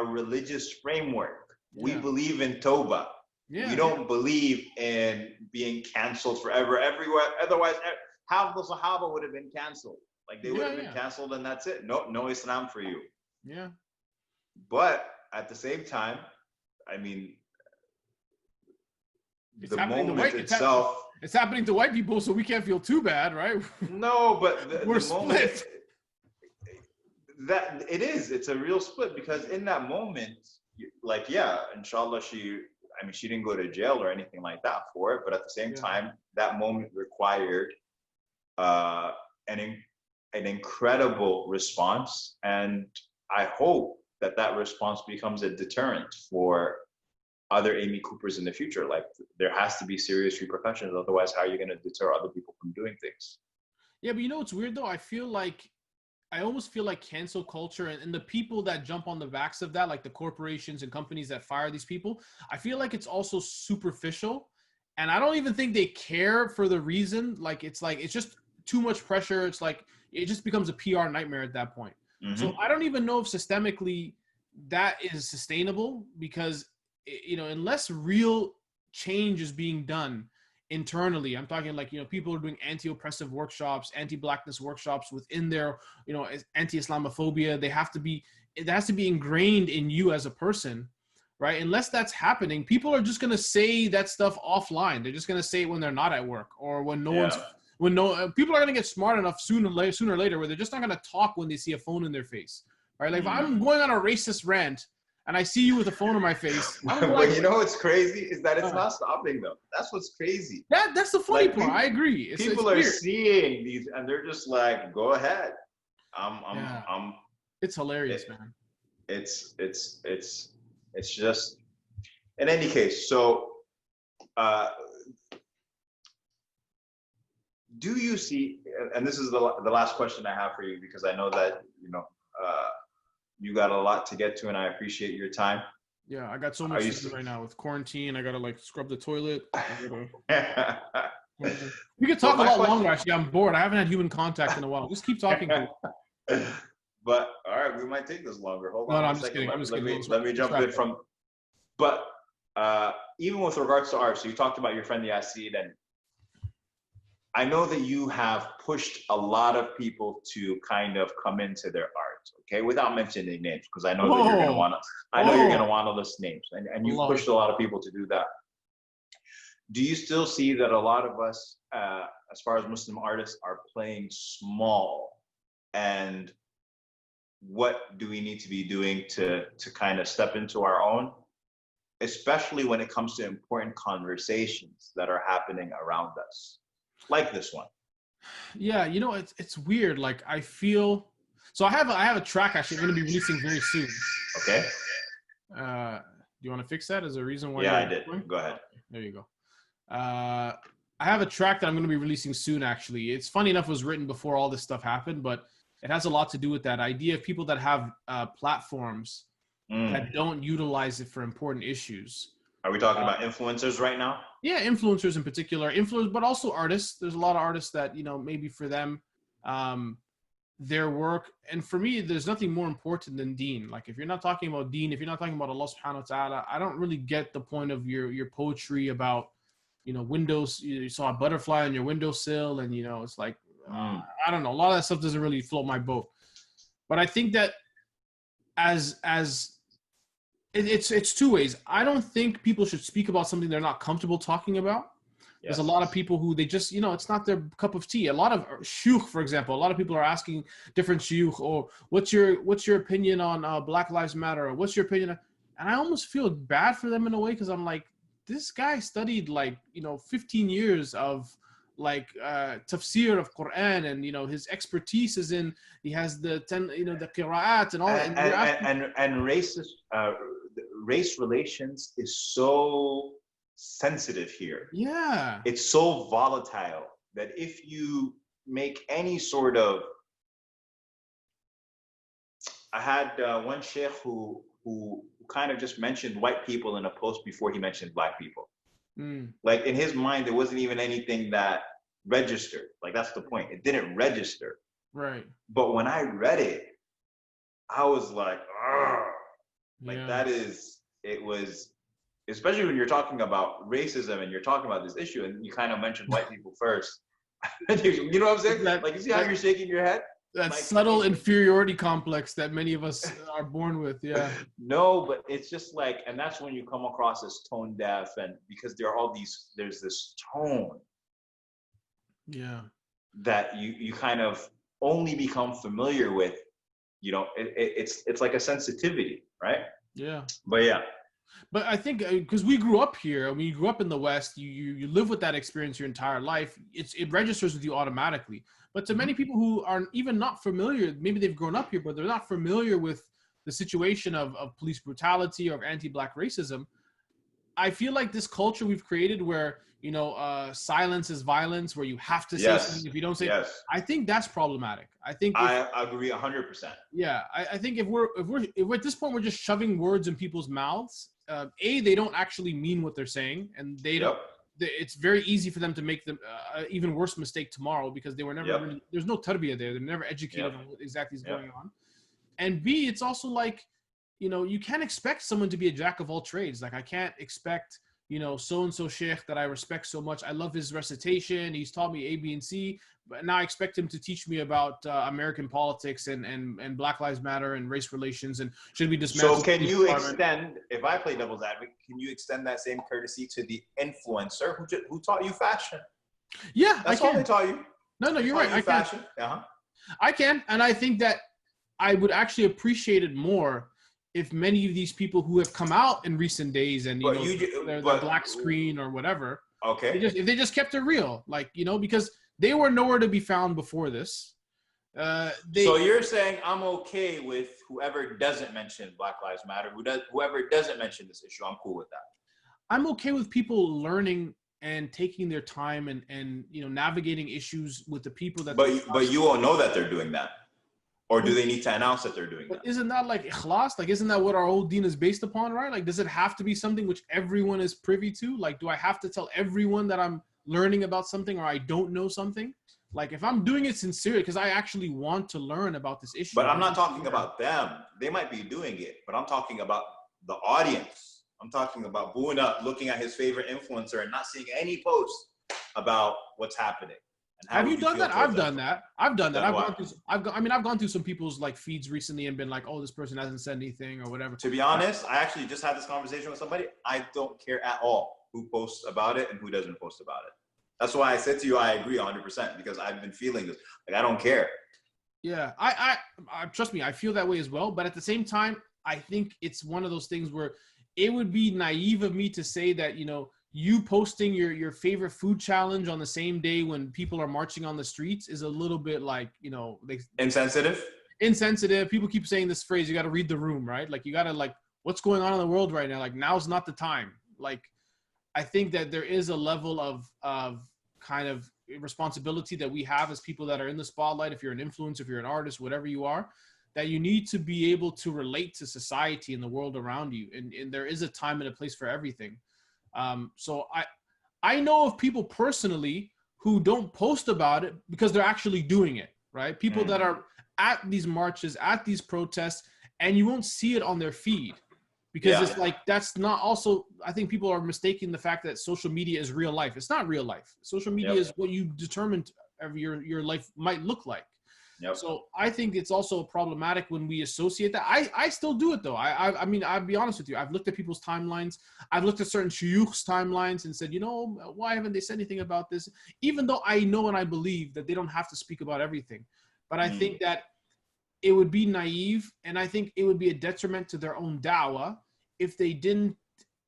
religious framework. Yeah. We believe in Tawbah. Yeah, we don't believe in being canceled forever everywhere. Otherwise, half the Sahaba would have been canceled. Like they would have been canceled and that's it. No Islam for you. Yeah. But at the same time, I mean, it's the moment itself. It's happening to white people, so we can't feel too bad, right? No, but we're split. That it is. It's a real split because in that moment, like, yeah, inshallah, she didn't go to jail or anything like that for it. But at the same time, that moment required an incredible response, and I hope that response becomes a deterrent for other Amy Coopers in the future. Like there has to be serious repercussions. Otherwise, how are you going to deter other people from doing things? Yeah, but you know what's weird though? I almost feel like cancel culture and the people that jump on the backs of that, like the corporations and companies that fire these people, I feel like it's also superficial. And I don't even think they care for the reason. Like it's just too much pressure. It's like, it just becomes a PR nightmare at that point. Mm-hmm. So I don't even know if systemically that is sustainable because, you know, unless real change is being done internally, I'm talking like, you know, people are doing anti-oppressive workshops, anti-blackness workshops within their, you know, anti-Islamophobia. It has to be ingrained in you as a person, right? Unless that's happening, people are just going to say that stuff offline. They're just going to say it when they're not at work or when people are going to get smart enough sooner or later where they're just not going to talk when they see a phone in their face, right? Like if I'm going on a racist rant and I see you with a phone in my face. But you know what's crazy is that it's not stopping them. That's what's crazy. That's the funny part. I agree. People are seeing these and they're just like, go ahead. It's hilarious, man. It's just, in any case. So, do you see, and this is the last question I have for you, because I know that, you know, you got a lot to get to and I appreciate your time. Yeah, I got so much to do right now with quarantine. I got to like scrub the toilet. We could talk a lot longer, actually. I'm bored. I haven't had human contact in a while. Just keep talking. But, all right, we might take this longer. Hold on. No, I'm just kidding. Let me jump in from, but even with regards to art, so you talked about your friend Yassine, and I know that you have pushed a lot of people to kind of come into their art, okay, without mentioning names, because I know that you're going to want to. I know you're going to want to list names, and you pushed a lot of people to do that. Do you still see that a lot of us, as far as Muslim artists, are playing small? And what do we need to be doing to kind of step into our own, especially when it comes to important conversations that are happening around us? Like this one. Yeah, you know, it's weird. Like I feel, so I have a track actually I'm going to be releasing very soon. Okay. Do you want to fix that? Is there a reason why? Yeah, I did. Go ahead. There you go. I have a track that I'm going to be releasing soon. Actually, it's funny enough, it was written before all this stuff happened, but it has a lot to do with that idea of people that have platforms that don't utilize it for important issues. Are we talking about influencers right now? Yeah, influencers in particular, but also artists. There's a lot of artists that, you know, maybe for them, their work, and for me, there's nothing more important than deen. Like if you're not talking about deen, if you're not talking about Allah subhanahu wa ta'ala, I don't really get the point of your poetry about, you know, windows. You saw a butterfly on your windowsill, and, you know, it's like, I don't know. A lot of that stuff doesn't really float my boat. But I think that it's two ways. I don't think people should speak about something they're not comfortable talking about. There's a lot of people who they just, it's not their cup of tea. A lot of shuyukh, for example, a lot of people are asking different shuyukh, or what's your opinion on Black Lives Matter, or what's your opinion? And I almost feel bad for them in a way, because I'm like, this guy studied 15 years of tafsir of Quran, and his expertise is in, he has the qira'at and all, and race relations is so sensitive here. Yeah, it's so volatile that if you make any sort of, I had one sheikh who kind of just mentioned white people in a post before he mentioned black people. Like in his mind, there wasn't even anything that registered. Like, that's the point. It didn't register. Right. But when I read it, I was like, it was, especially when you're talking about racism and you're talking about this issue, and you kind of mentioned white people first. You know what I'm saying? Like, you see how you're shaking your head? That subtle inferiority complex that many of us are born with. Yeah. No, but it's just like, and that's when you come across as tone deaf, and because there's this tone. Yeah. That you kind of only become familiar with, it's like a sensitivity, right? Yeah. But yeah. But I think because we grew up here, when you grew up in the West, you live with that experience your entire life. It registers with you automatically. But to many people who are even not familiar, maybe they've grown up here, but they're not familiar with the situation of police brutality or anti-Black racism, I feel like this culture we've created where, silence is violence, where you have to say something. If you don't say, I think that's problematic. I agree 100%. Yeah. I think if we're at this point, we're just shoving words in people's mouths. They don't actually mean what they're saying, and they don't. It's very easy for them to make them even worse mistake tomorrow, because they were never really, there's no tarbiyah there. They're never educated on what exactly is going on. And B, it's also like, you can't expect someone to be a jack of all trades. Like, I can't expect, so-and-so sheikh that I respect so much. I love his recitation. He's taught me A, B, and C. But now I expect him to teach me about American politics and Black Lives Matter and race relations, and should we dismantle? So can you extend, if I play devil's advocate, can you extend that same courtesy to the influencer who taught you fashion? Yeah, that's all they taught you. No, you're right. I fashion. I can, and I think that I would actually appreciate it more if many of these people who have come out in recent days and they're black screen or whatever, if they just kept it real, because they were nowhere to be found before this. So you're saying I'm okay with whoever doesn't mention Black Lives Matter, whoever doesn't mention this issue, I'm cool with that. I'm okay with people learning and taking their time and navigating issues with the people that. But you won't know that they're doing that. Or do they need to announce that they're doing that? Isn't that like ikhlas? Like, isn't that what our whole deen is based upon, right? Like, does it have to be something which everyone is privy to? Like, do I have to tell everyone that I'm learning about something or I don't know something? Like, if I'm doing it sincerely, because I actually want to learn about this issue. But I'm not talking about them. They might be doing it, but I'm talking about the audience. I'm talking about Boonaa looking at his favorite influencer and not seeing any posts about what's happening. Have you done that? I've done that. I've gone through some people's feeds recently and been like, oh, this person hasn't said anything or whatever. To be honest, I actually just had this conversation with somebody. I don't care at all who posts about it and who doesn't post about it. That's why I said to you, I agree 100%, because I've been feeling this. Like, I don't care. Yeah, I trust me, I feel that way as well. But at the same time, I think it's one of those things where it would be naive of me to say that, you posting your favorite food challenge on the same day when people are marching on the streets is a little bit insensitive. People keep saying this phrase, you got to read the room, right? Like, you got to what's going on in the world right now? Like, now's not the time. Like, I think that there is a level of kind of responsibility that we have as people that are in the spotlight. If you're an influencer, if you're an artist, whatever you are, that you need to be able to relate to society and the world around you. And there is a time and a place for everything. So I know of people personally who don't post about it because they're actually doing it, right? People that are at these marches, at these protests, and you won't see it on their feed because it's like, that's not also, I think people are mistaking the fact that social media is real life. It's not real life. Social media is what you determine your life might look like. Yep. So I think it's also problematic when we associate that. I still do it though. I mean, I'll be honest with you. I've looked at people's timelines. I've looked at certain shuyukh's timelines and said, you know, why haven't they said anything about this? Even though I know and I believe that they don't have to speak about everything. But I think that it would be naive, and I think it would be a detriment to their own da'wah if they didn't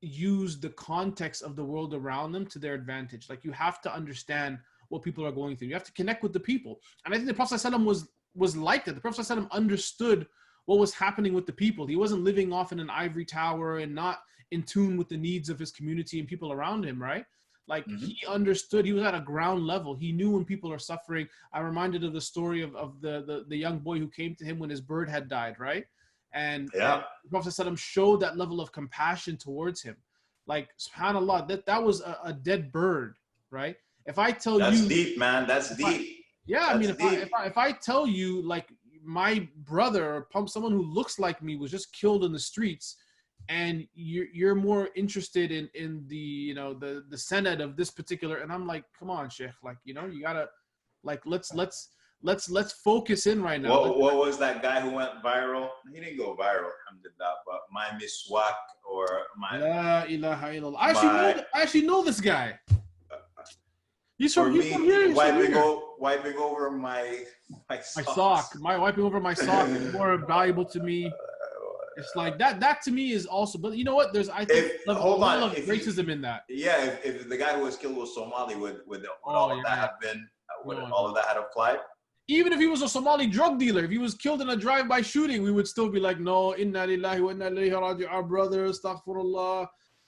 use the context of the world around them to their advantage. Like, you have to understand what people are going through. You have to connect with the people. And I think the Prophet ﷺ was like that. The Prophet ﷺ understood what was happening with the people. He wasn't living off in an ivory tower and not in tune with the needs of his community and people around him, right? Like, he understood. He was at a ground level. He knew when people are suffering. I'm reminded of the story of the young boy who came to him when his bird had died, right? And the Prophet ﷺ showed that level of compassion towards him. Like, subhanAllah, that was a dead bird, right? If I tell you, that's deep, man. That's deep. Yeah, I mean, if I tell you, like, my brother or someone who looks like me was just killed in the streets, and you're more interested in the, you know, the Senate of this particular, and I'm like, come on, Sheikh, like, you know, you gotta, like, let's focus in right now. What was that guy who went viral? He didn't go viral, alhamdulillah, but my miswak or my La ilaha illallah. I actually know this guy. He's from here. Wiping over my sock. Wiping over my sock is more valuable to me. It's like that to me is also, but you know what? There's, I think, a lot of racism in that. Yeah, if the guy who was killed was Somali, would all of that have been? Would all of that have applied? Even if he was a Somali drug dealer, if he was killed in a drive-by shooting, we would still be like, no, inna lillahi wa inna ilayhi raji'un, our brother, astaghfirullah.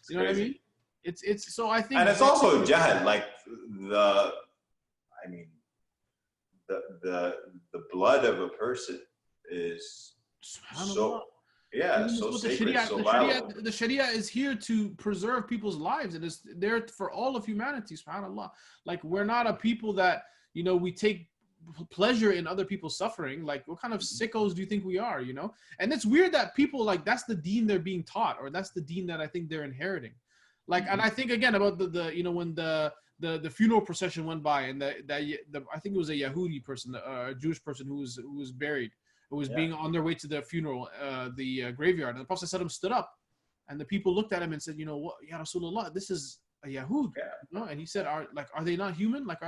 You know what I mean? It's so I think, and it's also jahal, like the blood of a person is so sacred, so valuable. The Sharia is here to preserve people's lives, and it's there for all of humanity, subhanAllah. Like, we're not a people that, you know, we take pleasure in other people's suffering. Like, what kind of sickos do you think we are, you know? And it's weird that people, like, that's the deen they're being taught, or that's the deen that I think they're inheriting. Like, and I think again about the you know, when the funeral procession went by, and the I think it was a Yahudi person, a Jewish person who was buried, who was being on their way to the funeral, the graveyard, and the Prophet ﷺ stood up, and the people looked at him and said, you know what, Ya Rasulullah, this is a Yahud, you know? And he said, are they not human? Like,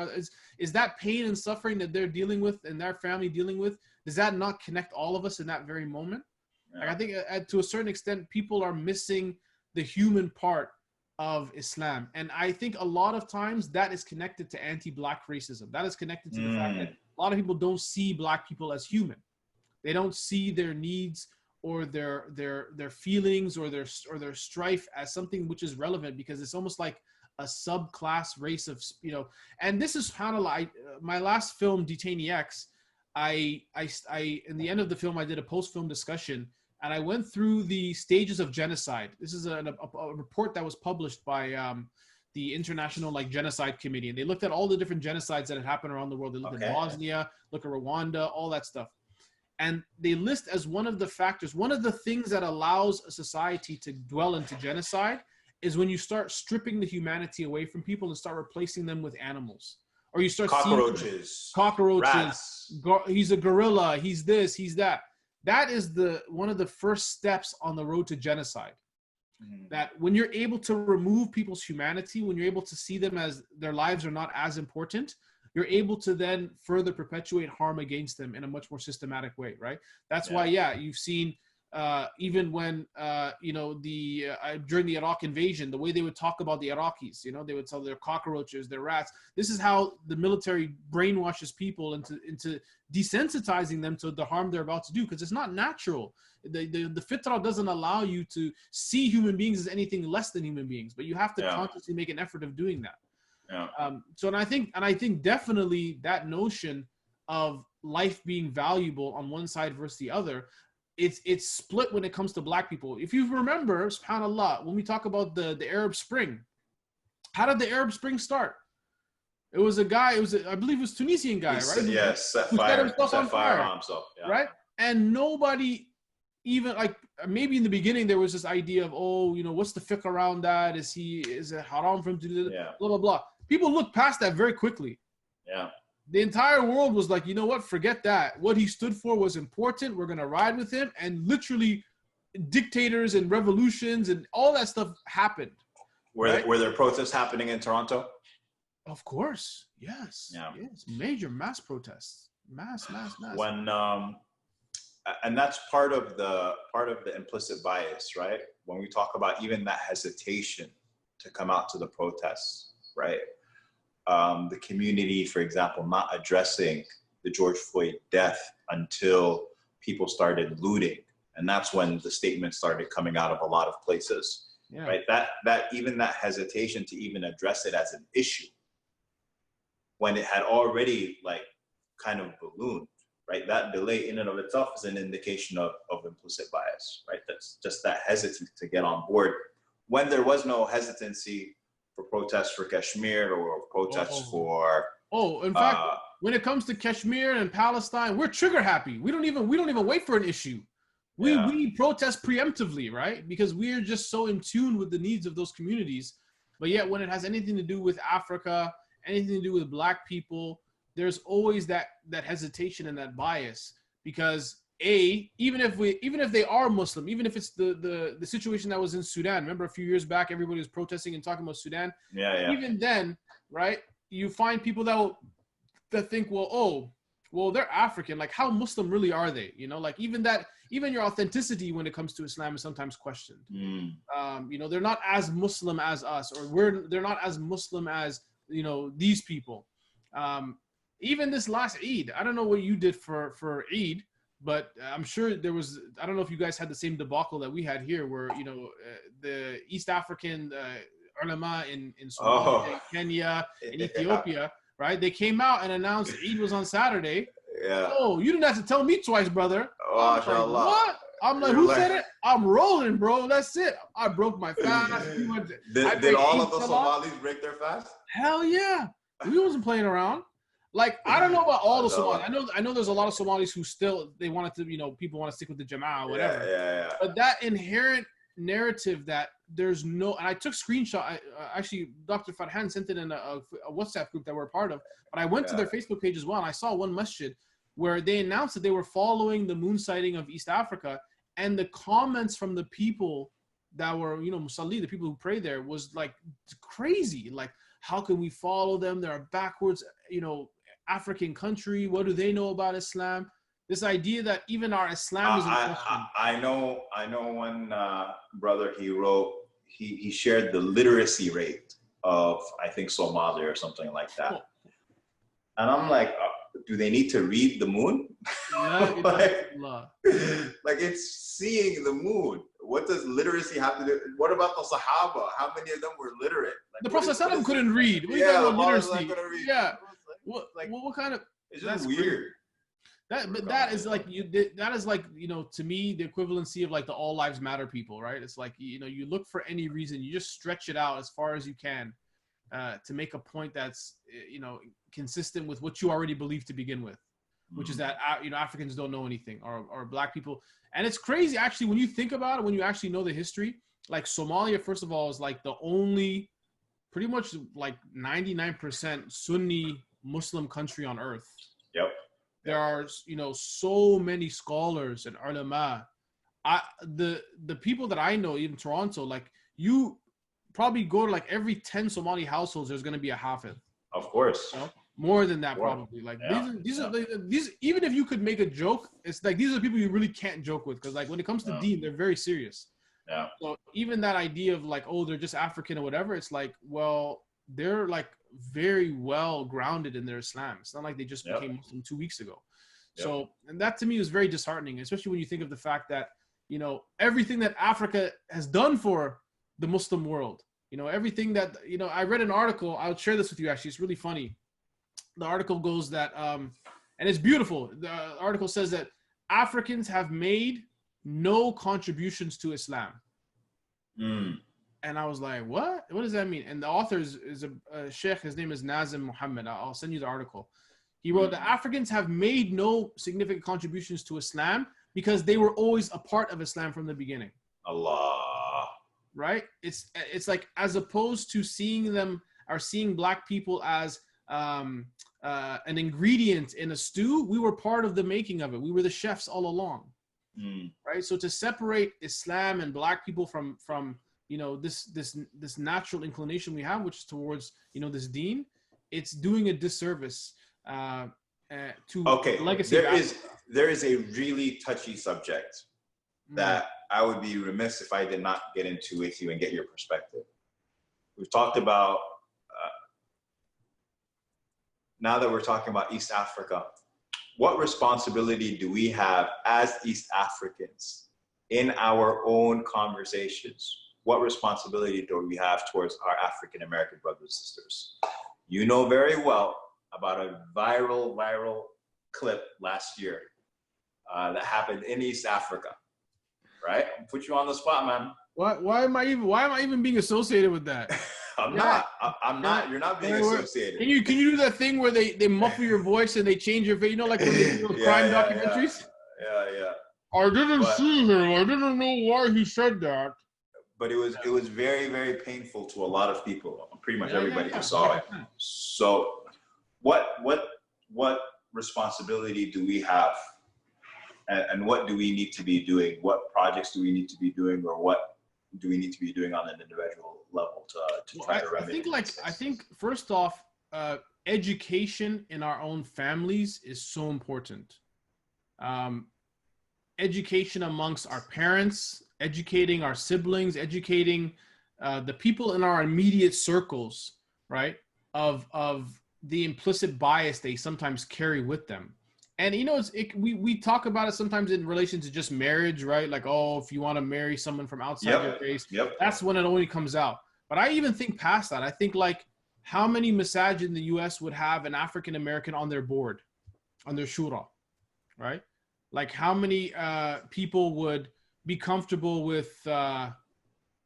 is that pain and suffering that they're dealing with and their family dealing with, does that not connect all of us in that very moment? Like, I think to a certain extent, people are missing the human part of Islam. And I think a lot of times that is connected to anti-black racism. That is connected to the fact that a lot of people don't see black people as human. They don't see their needs or their feelings or their strife as something which is relevant, because it's almost like a subclass race of, you know. And this is, subhanAllah, my last film, Detainee X, I in the end of the film, I did a post-film discussion, and I went through the stages of genocide. This is a report that was published by the International, like, Genocide Committee. And they looked at all the different genocides that had happened around the world. They looked at Bosnia, look at Rwanda, all that stuff. And they list as one of the factors, one of the things that allows a society to dwell into genocide is when you start stripping the humanity away from people and start replacing them with animals. Or you start cockroaches, rats. He's a gorilla, he's this, he's that. That is one of the first steps on the road to genocide. That when you're able to remove people's humanity, when you're able to see them as their lives are not as important, you're able to then further perpetuate harm against them in a much more systematic way, right? That's why, you've seen even when, you know, during the Iraq invasion, the way they would talk about the Iraqis, you know, they would tell their cockroaches, their rats. This is how the military brainwashes people into desensitizing them to the harm they're about to do, because it's not natural. The fitrah doesn't allow you to see human beings as anything less than human beings, but you have to consciously make an effort of doing that. So, and I think definitely that notion of life being valuable on one side versus the other, it's split when it comes to black people. If you remember, subhanAllah, when we talk about the Arab Spring, how did the Arab Spring start? It was a guy, I believe it was a Tunisian guy, right? Yes, set fire on himself. Right? And nobody even, like, maybe in the beginning there was this idea of, oh, you know, what's the fiqh around that? Is it haram for him to do that? Blah, blah, blah. People look past that very quickly. The entire world was like, you know what? Forget that. What he stood for was important. We're gonna ride with him, and literally, dictators and revolutions and all that stuff happened. Were there protests happening in Toronto? Of course, yes. Yeah. Yes, major mass protests, mass. When and that's part of the implicit bias, right? When we talk about even that hesitation to come out to the protests, right? The community, for example, not addressing the George Floyd death until people started looting, and that's when the statements started coming out of a lot of places, right? That even that hesitation to even address it as an issue, when it had already like kind of ballooned, right? That delay in and of itself is an indication of implicit bias, right? That's just that hesitance to get on board when there was no hesitancy for protests for Kashmir or protests for. In fact, when it comes to Kashmir and Palestine, we're trigger happy. We don't even wait for an issue. We protest preemptively, right? Because we're just so in tune with the needs of those communities. But yet, when it has anything to do with Africa, anything to do with Black people, there's always that hesitation and that bias, because even if they are Muslim, even if it's the situation that was in Sudan. Remember a few years back, everybody was protesting and talking about Sudan. Even then, right, you find people that think, well, they're African. Like, how Muslim really are they? You know, like even your authenticity when it comes to Islam is sometimes questioned. You know, they're not as Muslim as us, or they're not as Muslim as, you know, these people. Even this last Eid, I don't know what you did for Eid, but I'm sure there was, I don't know if you guys had the same debacle that we had here, where, you know, the East African ulama in Somalia, Kenya, and Ethiopia, right? They came out and announced Eid was on Saturday. Oh, you didn't have to tell me twice, brother. Oh, like, what? I'm like, who said it? I'm rolling, bro. That's it. I broke my fast. Did all of the Somalis break their fast? Hell yeah. We wasn't playing around. Like, I don't know about all the Somalis. I know there's a lot of Somalis who still, they wanted to, you know, people want to stick with the Jama'ah or whatever. Yeah. But that inherent narrative that there's no, and I took screenshot. Actually, Dr. Farhan sent it in a WhatsApp group that we're a part of. But I went to their Facebook page as well, and I saw one masjid where they announced that they were following the moon sighting of East Africa, and the comments from the people that were, you know, Musalli, the people who pray there, was like crazy. Like, how can we follow them? They're a backwards, you know, African country. What do they know about Islam? This idea that even our Islam is in question. I know one brother, he wrote, he shared the literacy rate of, I think, Somalia or something like that. And I'm like, do they need to read the moon? like it's seeing the moon. What does literacy have to do? What about the Sahaba? How many of them were literate? Like, the Prophet ﷺ couldn't read. What literacy? Yeah. What kind of? It's just weird. That is like you know, to me, the equivalency of like the all lives matter people, right? It's like, you know, you look for any reason, you just stretch it out as far as you can to make a point that's, you know, consistent with what you already believe to begin with, which is that, you know, Africans don't know anything, or Black people. And it's crazy, actually, when you think about it, when you actually know the history. Like, Somalia, first of all, is like the only, pretty much like 99% Sunni Muslim country on earth. Yep. There are, you know, so many scholars and ulama. The people that I know, even Toronto, like, you probably go to like every 10 Somali households, there's going to be a hafiz. Of course. You know? More than that, probably. Like, these are even if you could make a joke, it's like, these are the people you really can't joke with, because like when it comes to deen, they're very serious. Yeah. So even that idea of like, oh, they're just African or whatever, it's like, well, they're like very well grounded in their Islam. It's not like they just became Muslim 2 weeks ago. So, and that to me is very disheartening, especially when you think of the fact that, you know, everything that Africa has done for the Muslim world, you know, everything that, you know, I read an article, I'll share this with you, actually, it's really funny. The article goes that, and it's beautiful. The article says that Africans have made no contributions to Islam. And I was like, what does that mean? And the author is a sheikh, his name is Mohammed. I'll send you the article. He wrote that Africans have made no significant contributions to Islam because they were always a part of Islam from the beginning. Allah. Right? It's like, as opposed to seeing Black people as an ingredient in a stew, we were part of the making of it. We were the chefs all along, right? So to separate Islam and black people from this natural inclination we have, which is towards this deen, it's doing a disservice to the legacy. There is a really touchy subject that I would be remiss if I did not get into with you and get your perspective. We've talked about, now that we're talking about East Africa, what responsibility do we have as East Africans in our own conversations? What responsibility do we have towards our African-American brothers and sisters? You know very well about a viral clip last year that happened in East Africa, right? I'll put you on the spot, man. Why am I even being associated with that? I'm not. You're not being associated. Can you do that thing where they muffle your voice and they change your face? Like when they do crime documentaries? Yeah. I didn't see him. I didn't know why he said that. But it was very, very painful to a lot of people. Pretty much everybody who saw it. So what responsibility do we have, and what do we need to be doing? What projects do we need to be doing, or what do we need to be doing on an individual level to try to remedy? I think first off, education in our own families is so important. Education amongst our parents, educating our siblings, educating the people in our immediate circles, right? Of the implicit bias they sometimes carry with them. And we talk about it sometimes in relation to just marriage, right? Like, oh, if you want to marry someone from outside your race, that's when it only comes out. But I even think past that. I think like how many masajid in the US would have an African American on their board, on their shura, right? Like how many people would be comfortable with, I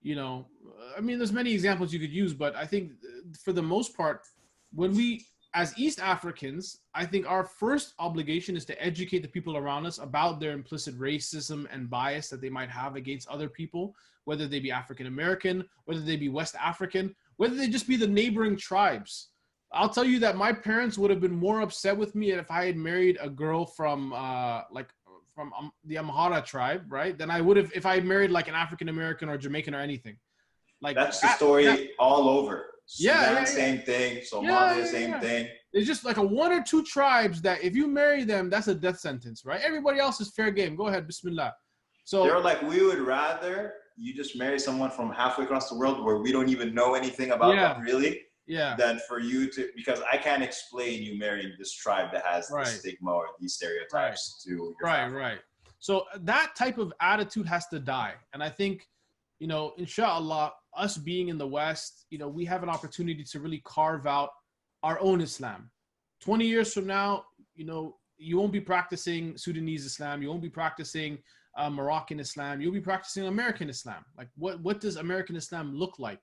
mean, there's many examples you could use, but I think for the most part, when we, as East Africans, I think our first obligation is to educate the people around us about their implicit racism and bias that they might have against other people, whether they be African American, whether they be West African, whether they just be the neighboring tribes. I'll tell you that my parents would have been more upset with me if I had married a girl from the Amhara tribe, right? Than I would have if I had married like an African American or Jamaican or anything. Like that's the story all over. Sudan, yeah. Same thing. Somalia, same thing. There's just like a one or two tribes that if you marry them, that's a death sentence, right? Everybody else is fair game. Go ahead, Bismillah. So they're like, we would rather you just marry someone from halfway across the world where we don't even know anything about them really. Yeah. Than for you to, because I can't explain you marrying this tribe that has the stigma or these stereotypes to your family. Right. So that type of attitude has to die. And I think, inshallah, us being in the West, we have an opportunity to really carve out our own Islam. 20 years from now, you won't be practicing Sudanese Islam. You won't be practicing Moroccan Islam. You'll be practicing American Islam. Like what does American Islam look like?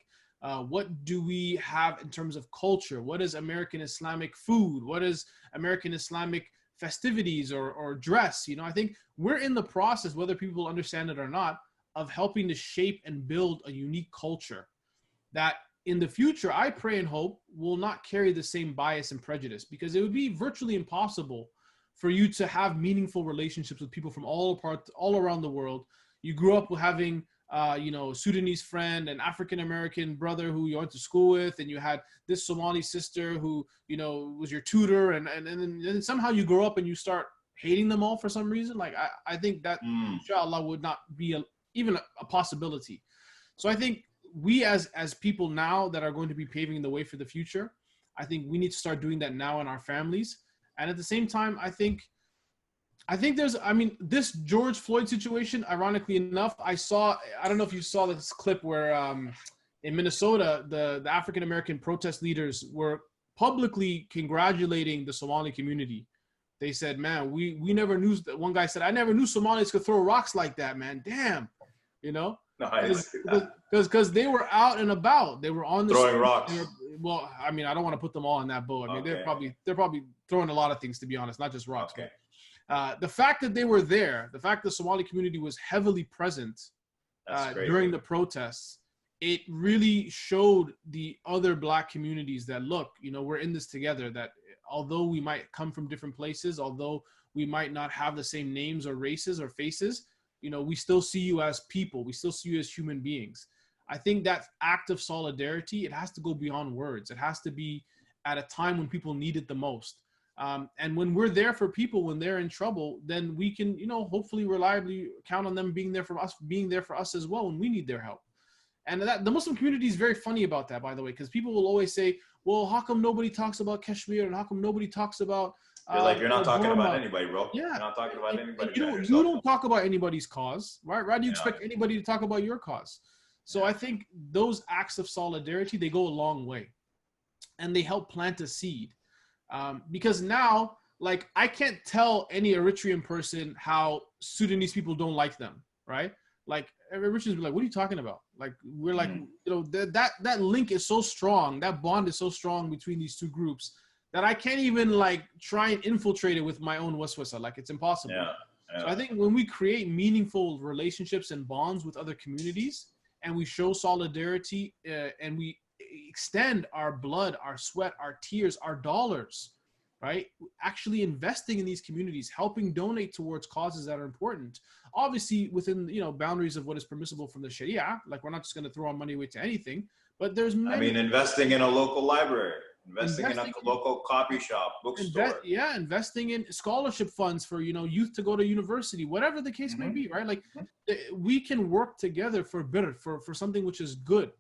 What do we have in terms of culture? What is American Islamic food? What is American Islamic festivities or dress? I think we're in the process, whether people understand it or not, of helping to shape and build a unique culture that in the future, I pray and hope, will not carry the same bias and prejudice, because it would be virtually impossible for you to have meaningful relationships with people from all around the world. You grew up with having Sudanese friend, an African-American brother who you went to school with, and you had this Somali sister who, was your tutor, and then somehow you grow up and you start hating them all for some reason. Like, I think that, inshallah, would not be even a possibility. So I think we as people now that are going to be paving the way for the future, I think we need to start doing that now in our families. And at the same time, I think this George Floyd situation, ironically enough, I don't know if you saw this clip where in Minnesota, the African-American protest leaders were publicly congratulating the Somali community. They said, man, we never knew, one guy said, I never knew Somalis could throw rocks like that, man. Damn, No, I didn't see that. Because they were out and about. They were on the throwing rocks. Well, I don't want to put them all in that boat. They're probably throwing a lot of things, to be honest, not just rocks. Okay. The fact that they were there, the fact the Somali community was heavily present during the protests, it really showed the other Black communities that, look, you know, we're in this together, that although we might come from different places, although we might not have the same names or races or faces, you know, we still see you as people. We still see you as human beings. I think that act of solidarity, it has to go beyond words. It has to be at a time when people need it the most. And when we're there for people, when they're in trouble, then we can, you know, hopefully reliably count on them being there for us as well when we need their help. And that the Muslim community is very funny about that, by the way, because people will always say, well, how come nobody talks about Kashmir, and how come nobody talks about you're not talking Burma? about anybody, bro. Yeah. You're not talking about anybody. You don't talk about anybody's cause, right? Why do you expect anybody to talk about your cause? So I think those acts of solidarity, they go a long way, and they help plant a seed. Because now, like, I can't tell any Eritrean person how Sudanese people don't like them, right? Like, Eritreans be like, what are you talking about? Like, we're like, you know, that link is so strong, that bond is so strong between these two groups that I can't even, like, try and infiltrate it with my own waswasa. Like, it's impossible. So I think when we create meaningful relationships and bonds with other communities, and we show solidarity, and we extend our blood, our sweat, our tears, our dollars, right? Actually investing in these communities, helping donate towards causes that are important, obviously within, you know, boundaries of what is permissible from the Sharia. Like, we're not just going to throw our money away to anything, but there's many. I mean, investing in a local library, investing in a local copy shop, bookstore. Investing in scholarship funds for, you know, youth to go to university, whatever the case may be, right? Like, we can work together for better, for something which is good.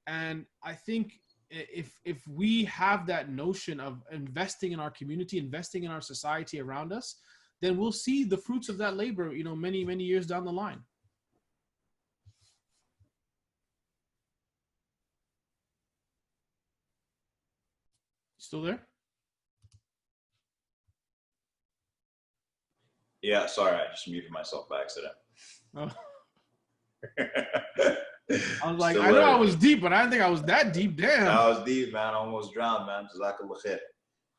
And I think if we have that notion of investing in our community, investing in our society around us, then we'll see the fruits of that labor, you know, many, many years down the line. Still there? Yeah, sorry, I just muted myself by accident. Oh. I was like, I know I was deep, but I didn't think I was that deep. Damn. I was deep, man. I almost drowned, man. Jazakallah khair.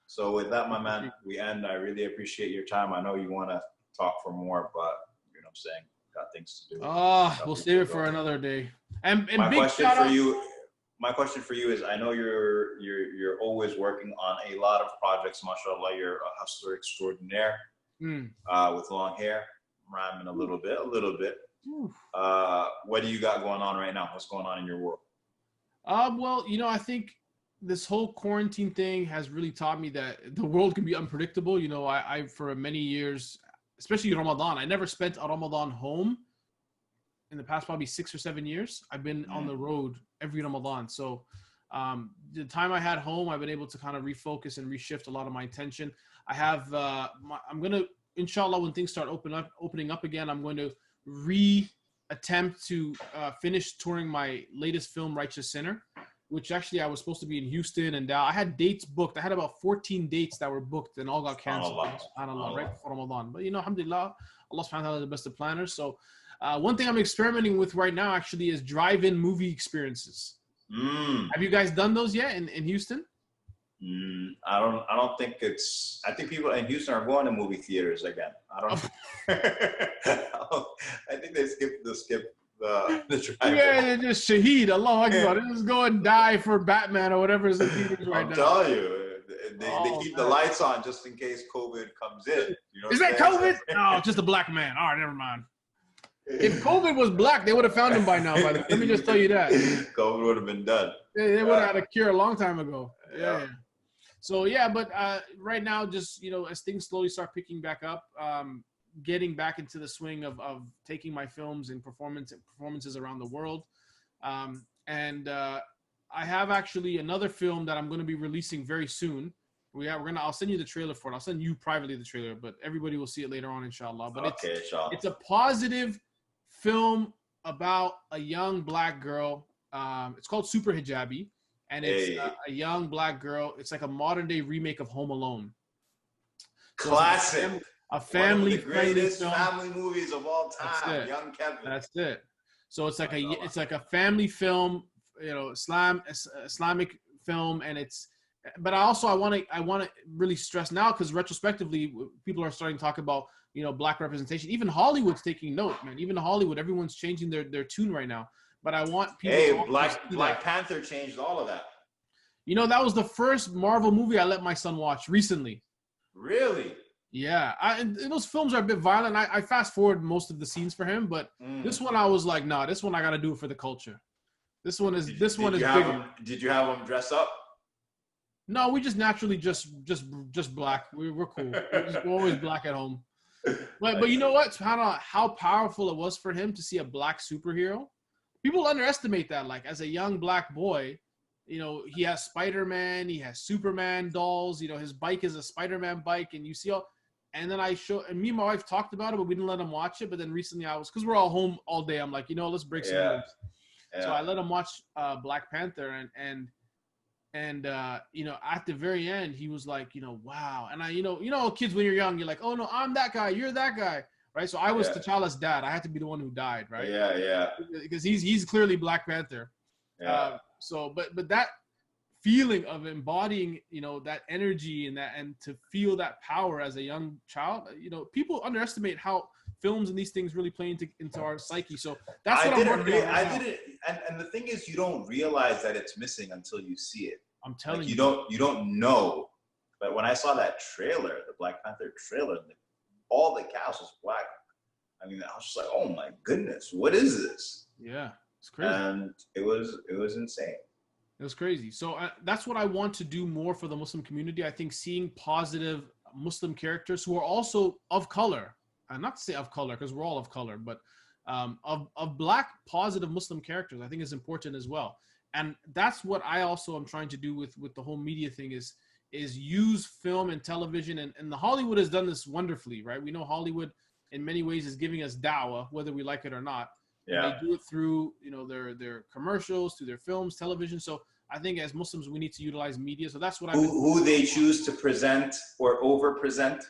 So with that, my man, we end. I really appreciate your time. I know you want to talk for more, but you know what I'm saying, got things to do. We'll save it for another day. And my question for you is, I know you're always working on a lot of projects. MashaAllah, you're a hustler extraordinaire with long hair, rhyming a little bit. What do you got going on right now? What's going on in your world? Well, you know, I think this whole quarantine thing has really taught me that the world can be unpredictable. You know, I for many years, especially Ramadan, I never spent a Ramadan home in the past probably 6 or 7 years. I've been on the road every Ramadan. So the time I had home, I've been able to kind of refocus and reshift a lot of my attention. I have, I'm going to, inshallah, when things start opening up again, I'm going to attempt to finish touring my latest film, Righteous Sinner, which actually I was supposed to be in Houston and I had dates booked. I had about 14 dates that were booked and all got canceled. SubhanAllah, right before Ramadan. But you know, alhamdulillah, Allah subhanahu wa ta'ala is the best of planners. So one thing I'm experimenting with right now actually is drive-in movie experiences. Have you guys done those yet in Houston? I don't think it's. I think people in Houston are going to movie theaters again. I don't. I think they skip the drive. Yeah, they're just shaheed. Allah Akbar. They just go and die for Batman or whatever is in theaters right now. I'm telling you, they keep the lights on just in case COVID comes in. You know, is that COVID? No, just a black man. All right, never mind. If COVID was black, they would have found him by now. Let me just tell you that. COVID would have been done. They would have had a cure a long time ago. Yeah. So yeah, but right now, just, you know, as things slowly start picking back up, getting back into the swing of taking my films and performances around the world, and I have actually another film that I'm going to be releasing very soon. I'll send you the trailer for it. I'll send you privately the trailer, but everybody will see it later on, inshallah. But it's a positive film about a young black girl. It's called Super Hijabi. And it's a young black girl. It's like a modern day remake of Home Alone. So classic. A family one of the greatest family movies of all time. Young Kevin. That's it. So it's like a family film, you know, Islamic film, and but I want to really stress now, because retrospectively people are starting to talk about, you know, black representation. Even Hollywood's taking note, man. Even Hollywood, everyone's changing their tune right now. but I want people. Hey, to Black Panther changed all of that. You know, that was the first Marvel movie I let my son watch recently. Really? Yeah, and those films are a bit violent. I fast forward most of the scenes for him, but this one I was like, nah, this one I got to do it for the culture. This one is bigger. Did you have him dress up? No, we just naturally just black. We're cool. We're always black at home. But you know what? How powerful it was for him to see a black superhero. People underestimate that. Like, as a young black boy, you know, he has Spider-Man, he has Superman dolls. You know, his bike is a Spider-Man bike, and you see all. And then and me and my wife talked about it, but we didn't let him watch it. But then recently because we're all home all day, I'm like, you know, let's break some rules. Yeah. So I let him watch Black Panther, and you know, at the very end, he was like, you know, wow. And you know, kids when you're young, you're like, oh no, I'm that guy, you're that guy, right? So I was T'Challa's dad. I had to be the one who died, right? Yeah. Because he's clearly Black Panther. Yeah. But that feeling of embodying, you know, that energy and to feel that power as a young child, you know, people underestimate how films and these things really play into our psyche. So that's what I'm working on. I didn't, and the thing is, you don't realize that it's missing until you see it. I'm telling you. You don't know. But when I saw that trailer, the Black Panther trailer, all the cast was black. I mean, I was just like, oh my goodness, what is this? Yeah, it's crazy. And it was insane. It was crazy. So that's what I want to do more for the Muslim community. I think seeing positive Muslim characters who are also of color, and not to say of color because we're all of color, but of black positive Muslim characters, I think is important as well. And that's what I also am trying to do with the whole media thing is use film and television. And the Hollywood has done this wonderfully, right? We know Hollywood in many ways is giving us dawah, whether we like it or not. Yeah. They do it through, you know, their commercials, through their films, television. So I think as Muslims, we need to utilize media. So that's what who they choose to present or over-present.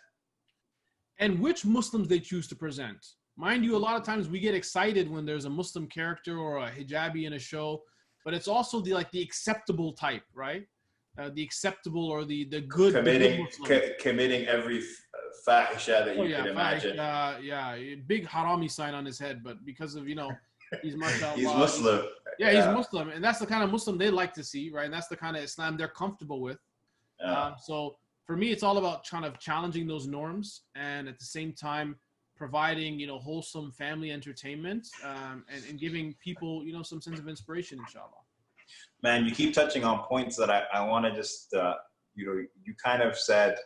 And which Muslims they choose to present. Mind you, a lot of times we get excited when there's a Muslim character or a hijabi in a show, but it's also the acceptable type, right? The acceptable or the good. Committing every fahisha that you can imagine. Yeah, big harami sign on his head, but because of, you know, he's mashallah. He's Muslim. Yeah, he's Muslim, and that's the kind of Muslim they like to see, right? And that's the kind of Islam they're comfortable with. So for me, it's all about kind of challenging those norms, and at the same time providing, you know, wholesome family entertainment, and giving people, you know, some sense of inspiration, inshallah. Man, you keep touching on points that I want to just, you know, you kind of said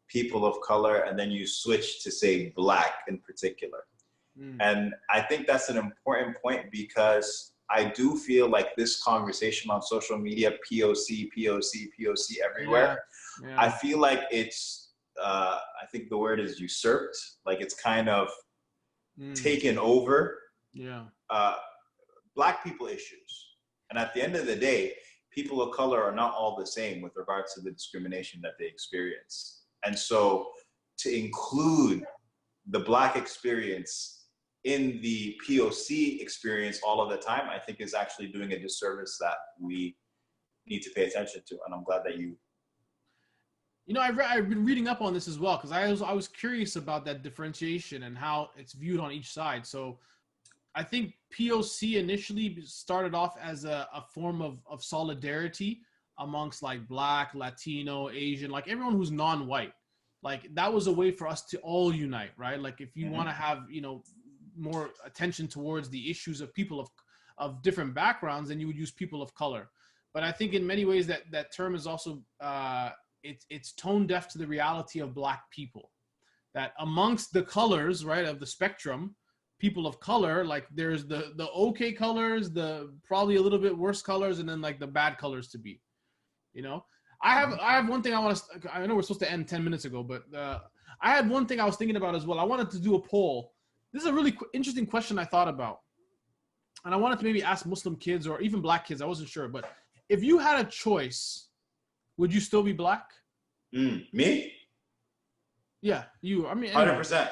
people of color, and then you switched to say black in particular. And I think that's an important point because I do feel like this conversation on social media, POC everywhere. Yeah. I feel like it's, I think the word is usurped. Like it's kind of taken over. Yeah. Black people issues. And at the end of the day, people of color are not all the same with regards to the discrimination that they experience. And so to include the black experience in the POC experience all of the time, I think is actually doing a disservice that we need to pay attention to. And I'm glad that you know, I've been reading up on this as well, because I was curious about that differentiation and how it's viewed on each side. So I think POC initially started off as a form of solidarity amongst like Black, Latino, Asian, like everyone who's non-white. Like that was a way for us to all unite, right? Like if you want to have, you know, more attention towards the issues of people of different backgrounds, then you would use people of color. But I think in many ways that term is also it's tone deaf to the reality of Black people. That amongst the colors, right, of the spectrum, people of color, like there's the okay colors, the probably a little bit worse colors, and then like the bad colors to be, you know. I have one thing I know we're supposed to end 10 minutes ago, but I had one thing I was thinking about as well. I wanted to do a poll. This is a really interesting question I thought about. And I wanted to maybe ask Muslim kids or even Black kids. I wasn't sure. But if you had a choice, would you still be Black? Me? Yeah, you. I mean, 100%.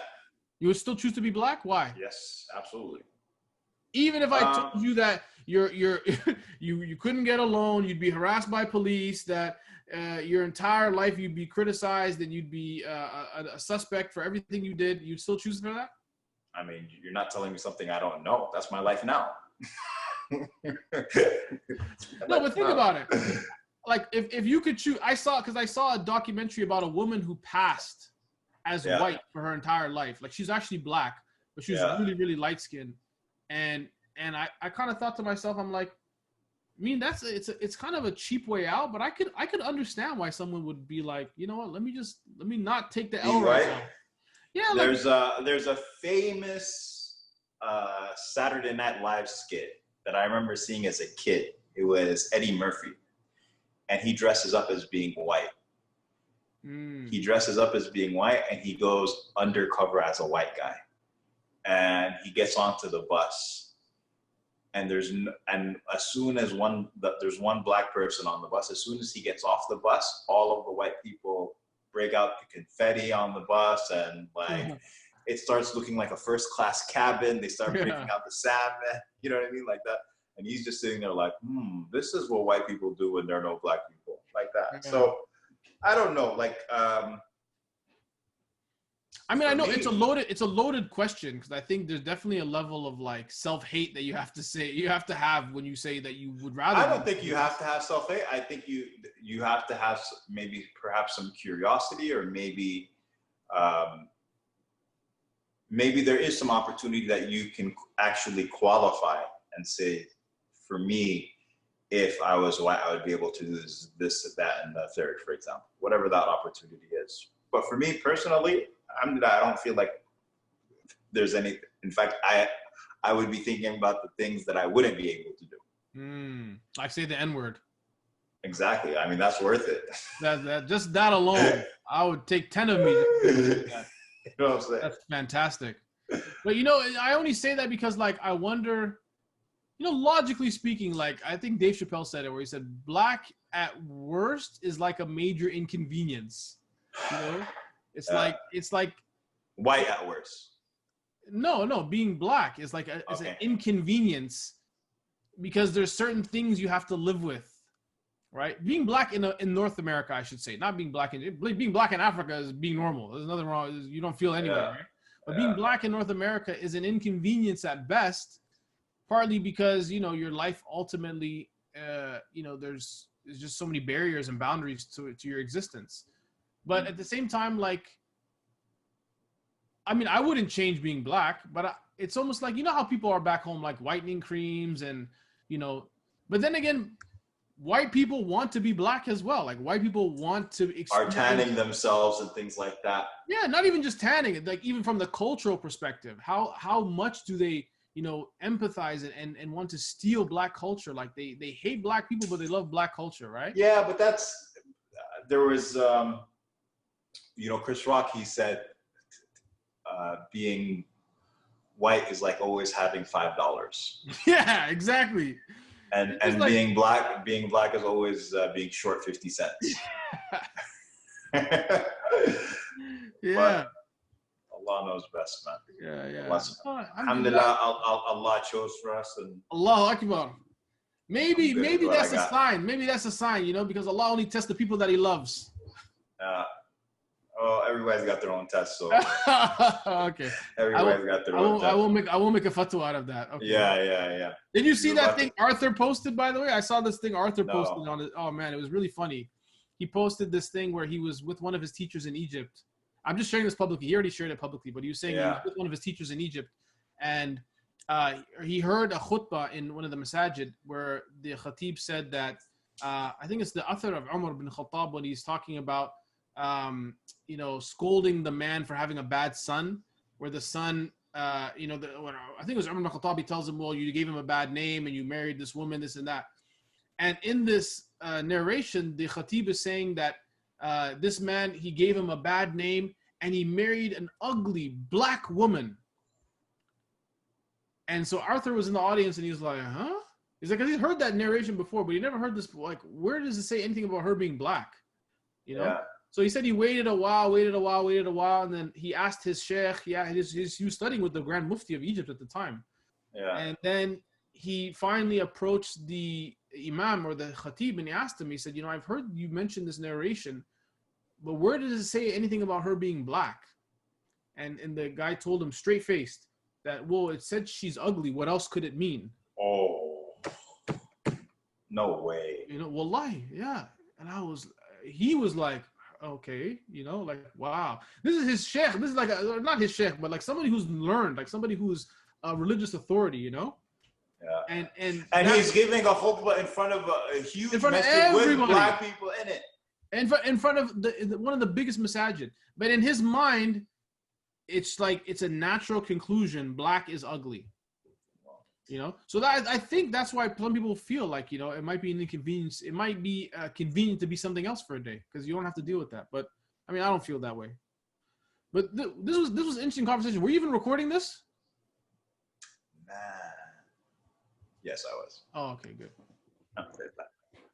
You would still choose to be Black? Why? Yes, absolutely. Even if I told you that you couldn't get a loan, you'd be harassed by police, that your entire life you'd be criticized, and you'd be a suspect for everything you did, you'd still choose for that? I mean, you're not telling me something I don't know. That's my life now. No, but think about it. Like if you could choose, I saw a documentary about a woman who passed as white for her entire life. Like she's actually black, but she was really, really light skinned. And I kind of thought to myself, I'm like, I mean, it's kind of a cheap way out, but I could understand why someone would be like, you know what, let me not take the L right now. Yeah. There's a famous Saturday Night Live skit that I remember seeing as a kid. It was Eddie Murphy, and he dresses up as being white. He dresses up as being white, and he goes undercover as a white guy, and he gets onto the bus. And as soon as there's one black person on the bus, as soon as he gets off the bus, all of the white people break out the confetti on the bus, and like it starts looking like a first class cabin. They start breaking out the salmon, you know what I mean, like that. And he's just sitting there like, this is what white people do when there are no black people, like that. So I don't know, like. I mean, I know it's a loaded question, because I think there's definitely a level of like self-hate that you have to have when you say that you would rather. I don't think you have to have self-hate. I think you have to have perhaps some curiosity, or maybe there is some opportunity that you can actually qualify and say, for me, if I was white, I would be able to do this, that, and the third, for example, whatever that opportunity is. But for me personally, I don't feel like there's any. In fact, I would be thinking about the things that I wouldn't be able to do. Like say the N-word. Exactly. I mean, that's worth it. Just that alone, I would take 10 of me. You know what I'm saying? That's fantastic. But you know, I only say that because like I wonder, you know, logically speaking, like I think Dave Chappelle said it, where he said black at worst is like a major inconvenience. You know, it's like white at worst. No, being black is like it's an inconvenience, because there's certain things you have to live with, right? Being black in North America, I should say, not being black being black in Africa is being normal. There's nothing wrong. You don't feel anything, right? But being black in North America is an inconvenience at best, partly because, you know, your life ultimately, you know, there's just so many barriers and boundaries to your existence. But at the same time, like, I mean, I wouldn't change being black, but it's almost like, you know how people are back home, like whitening creams and, you know, but then again, white people want to be black as well. Like white people want to are tanning themselves and things like that. Yeah, not even just tanning, like even from the cultural perspective, how much do they, you know, empathize and want to steal black culture? Like they hate black people, but they love black culture, right? Yeah, but there was, you know, Chris Rock, he said, being white is like always having $5. Yeah, exactly. And like, being black is always being short 50 cents. Yeah. But Allah knows best, man. Yeah. Alhamdulillah, Allah chose for us, and Allahu Akbar. Maybe that's a sign. Maybe that's a sign, you know, because Allah only tests the people that He loves. Oh, everybody's got their own test, so okay. Everybody's got their own test. I won't make a fatwa out of that. Okay. Yeah. Did you see that thing Arthur posted, by the way? I saw this thing Arthur posted on it. Oh man, it was really funny. He posted this thing where he was with one of his teachers in Egypt. I'm just sharing this publicly. He already shared it publicly, but he was saying he was with one of his teachers in Egypt, and he heard a khutbah in one of the masajid where the khatib said that I think it's the author of Umar bin Khattab, when he's talking about you know, scolding the man for having a bad son, where the son, you know, I think it was Umar bin Khattab, he tells him, well, you gave him a bad name and you married this woman, this and that. And in this narration, the khatib is saying that this man, he gave him a bad name and he married an ugly black woman. And so Arthur was in the audience and he was like, huh? He's like, he's heard that narration before, but he never heard this. Like, where does it say anything about her being black? You know? Yeah. So he said he waited a while, and then he asked his sheikh. He was studying with the Grand Mufti of Egypt at the time. Yeah. And then he finally approached the imam or the khatib, and he asked him, he said, you know, I've heard you mention this narration, but where does it say anything about her being black? And the guy told him straight-faced that, well, it said she's ugly. What else could it mean? Oh. No way. You know, wallahi, yeah. And he was like, okay, you know, like, wow. This is his sheikh. This is like, not his sheikh, but like somebody who's learned, like somebody who's a religious authority, you know? Yeah. And he's giving a khutbah in front of a huge masjid with black people in it. In front of one of the biggest masajid. But in his mind, it's like, it's a natural conclusion. Black is ugly. You know, so that I think that's why some people feel like, you know, it might be an inconvenience. It might be convenient to be something else for a day because you don't have to deal with that. But I mean, I don't feel that way. But this was an interesting conversation. Were you even recording this? Man. Yes, I was. Oh, okay, good.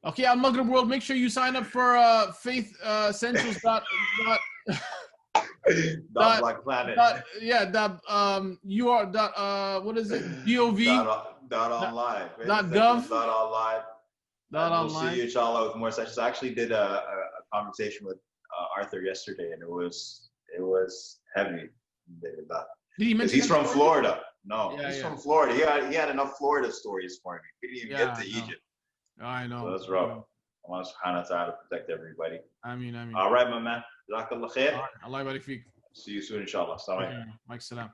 Okay, AlMaghrib World, make sure you sign up for Faith Essentials. Black Planet. You are what is it? Gov. Online. Gov. Online. Online. We'll see you, inshallah, with more sessions. I actually did a conversation with Arthur yesterday, and it was heavy. Did he mention? He's from Florida. No, he's from Florida. He had enough Florida stories for me. He didn't even get to Egypt. I know. So that's rough. Allah subhanahu wa ta'ala protect everybody. I mean. All right, my man. Jazakallah khair. Allah barik feek. See you soon, inshallah. Assalamu alaikum. Salam.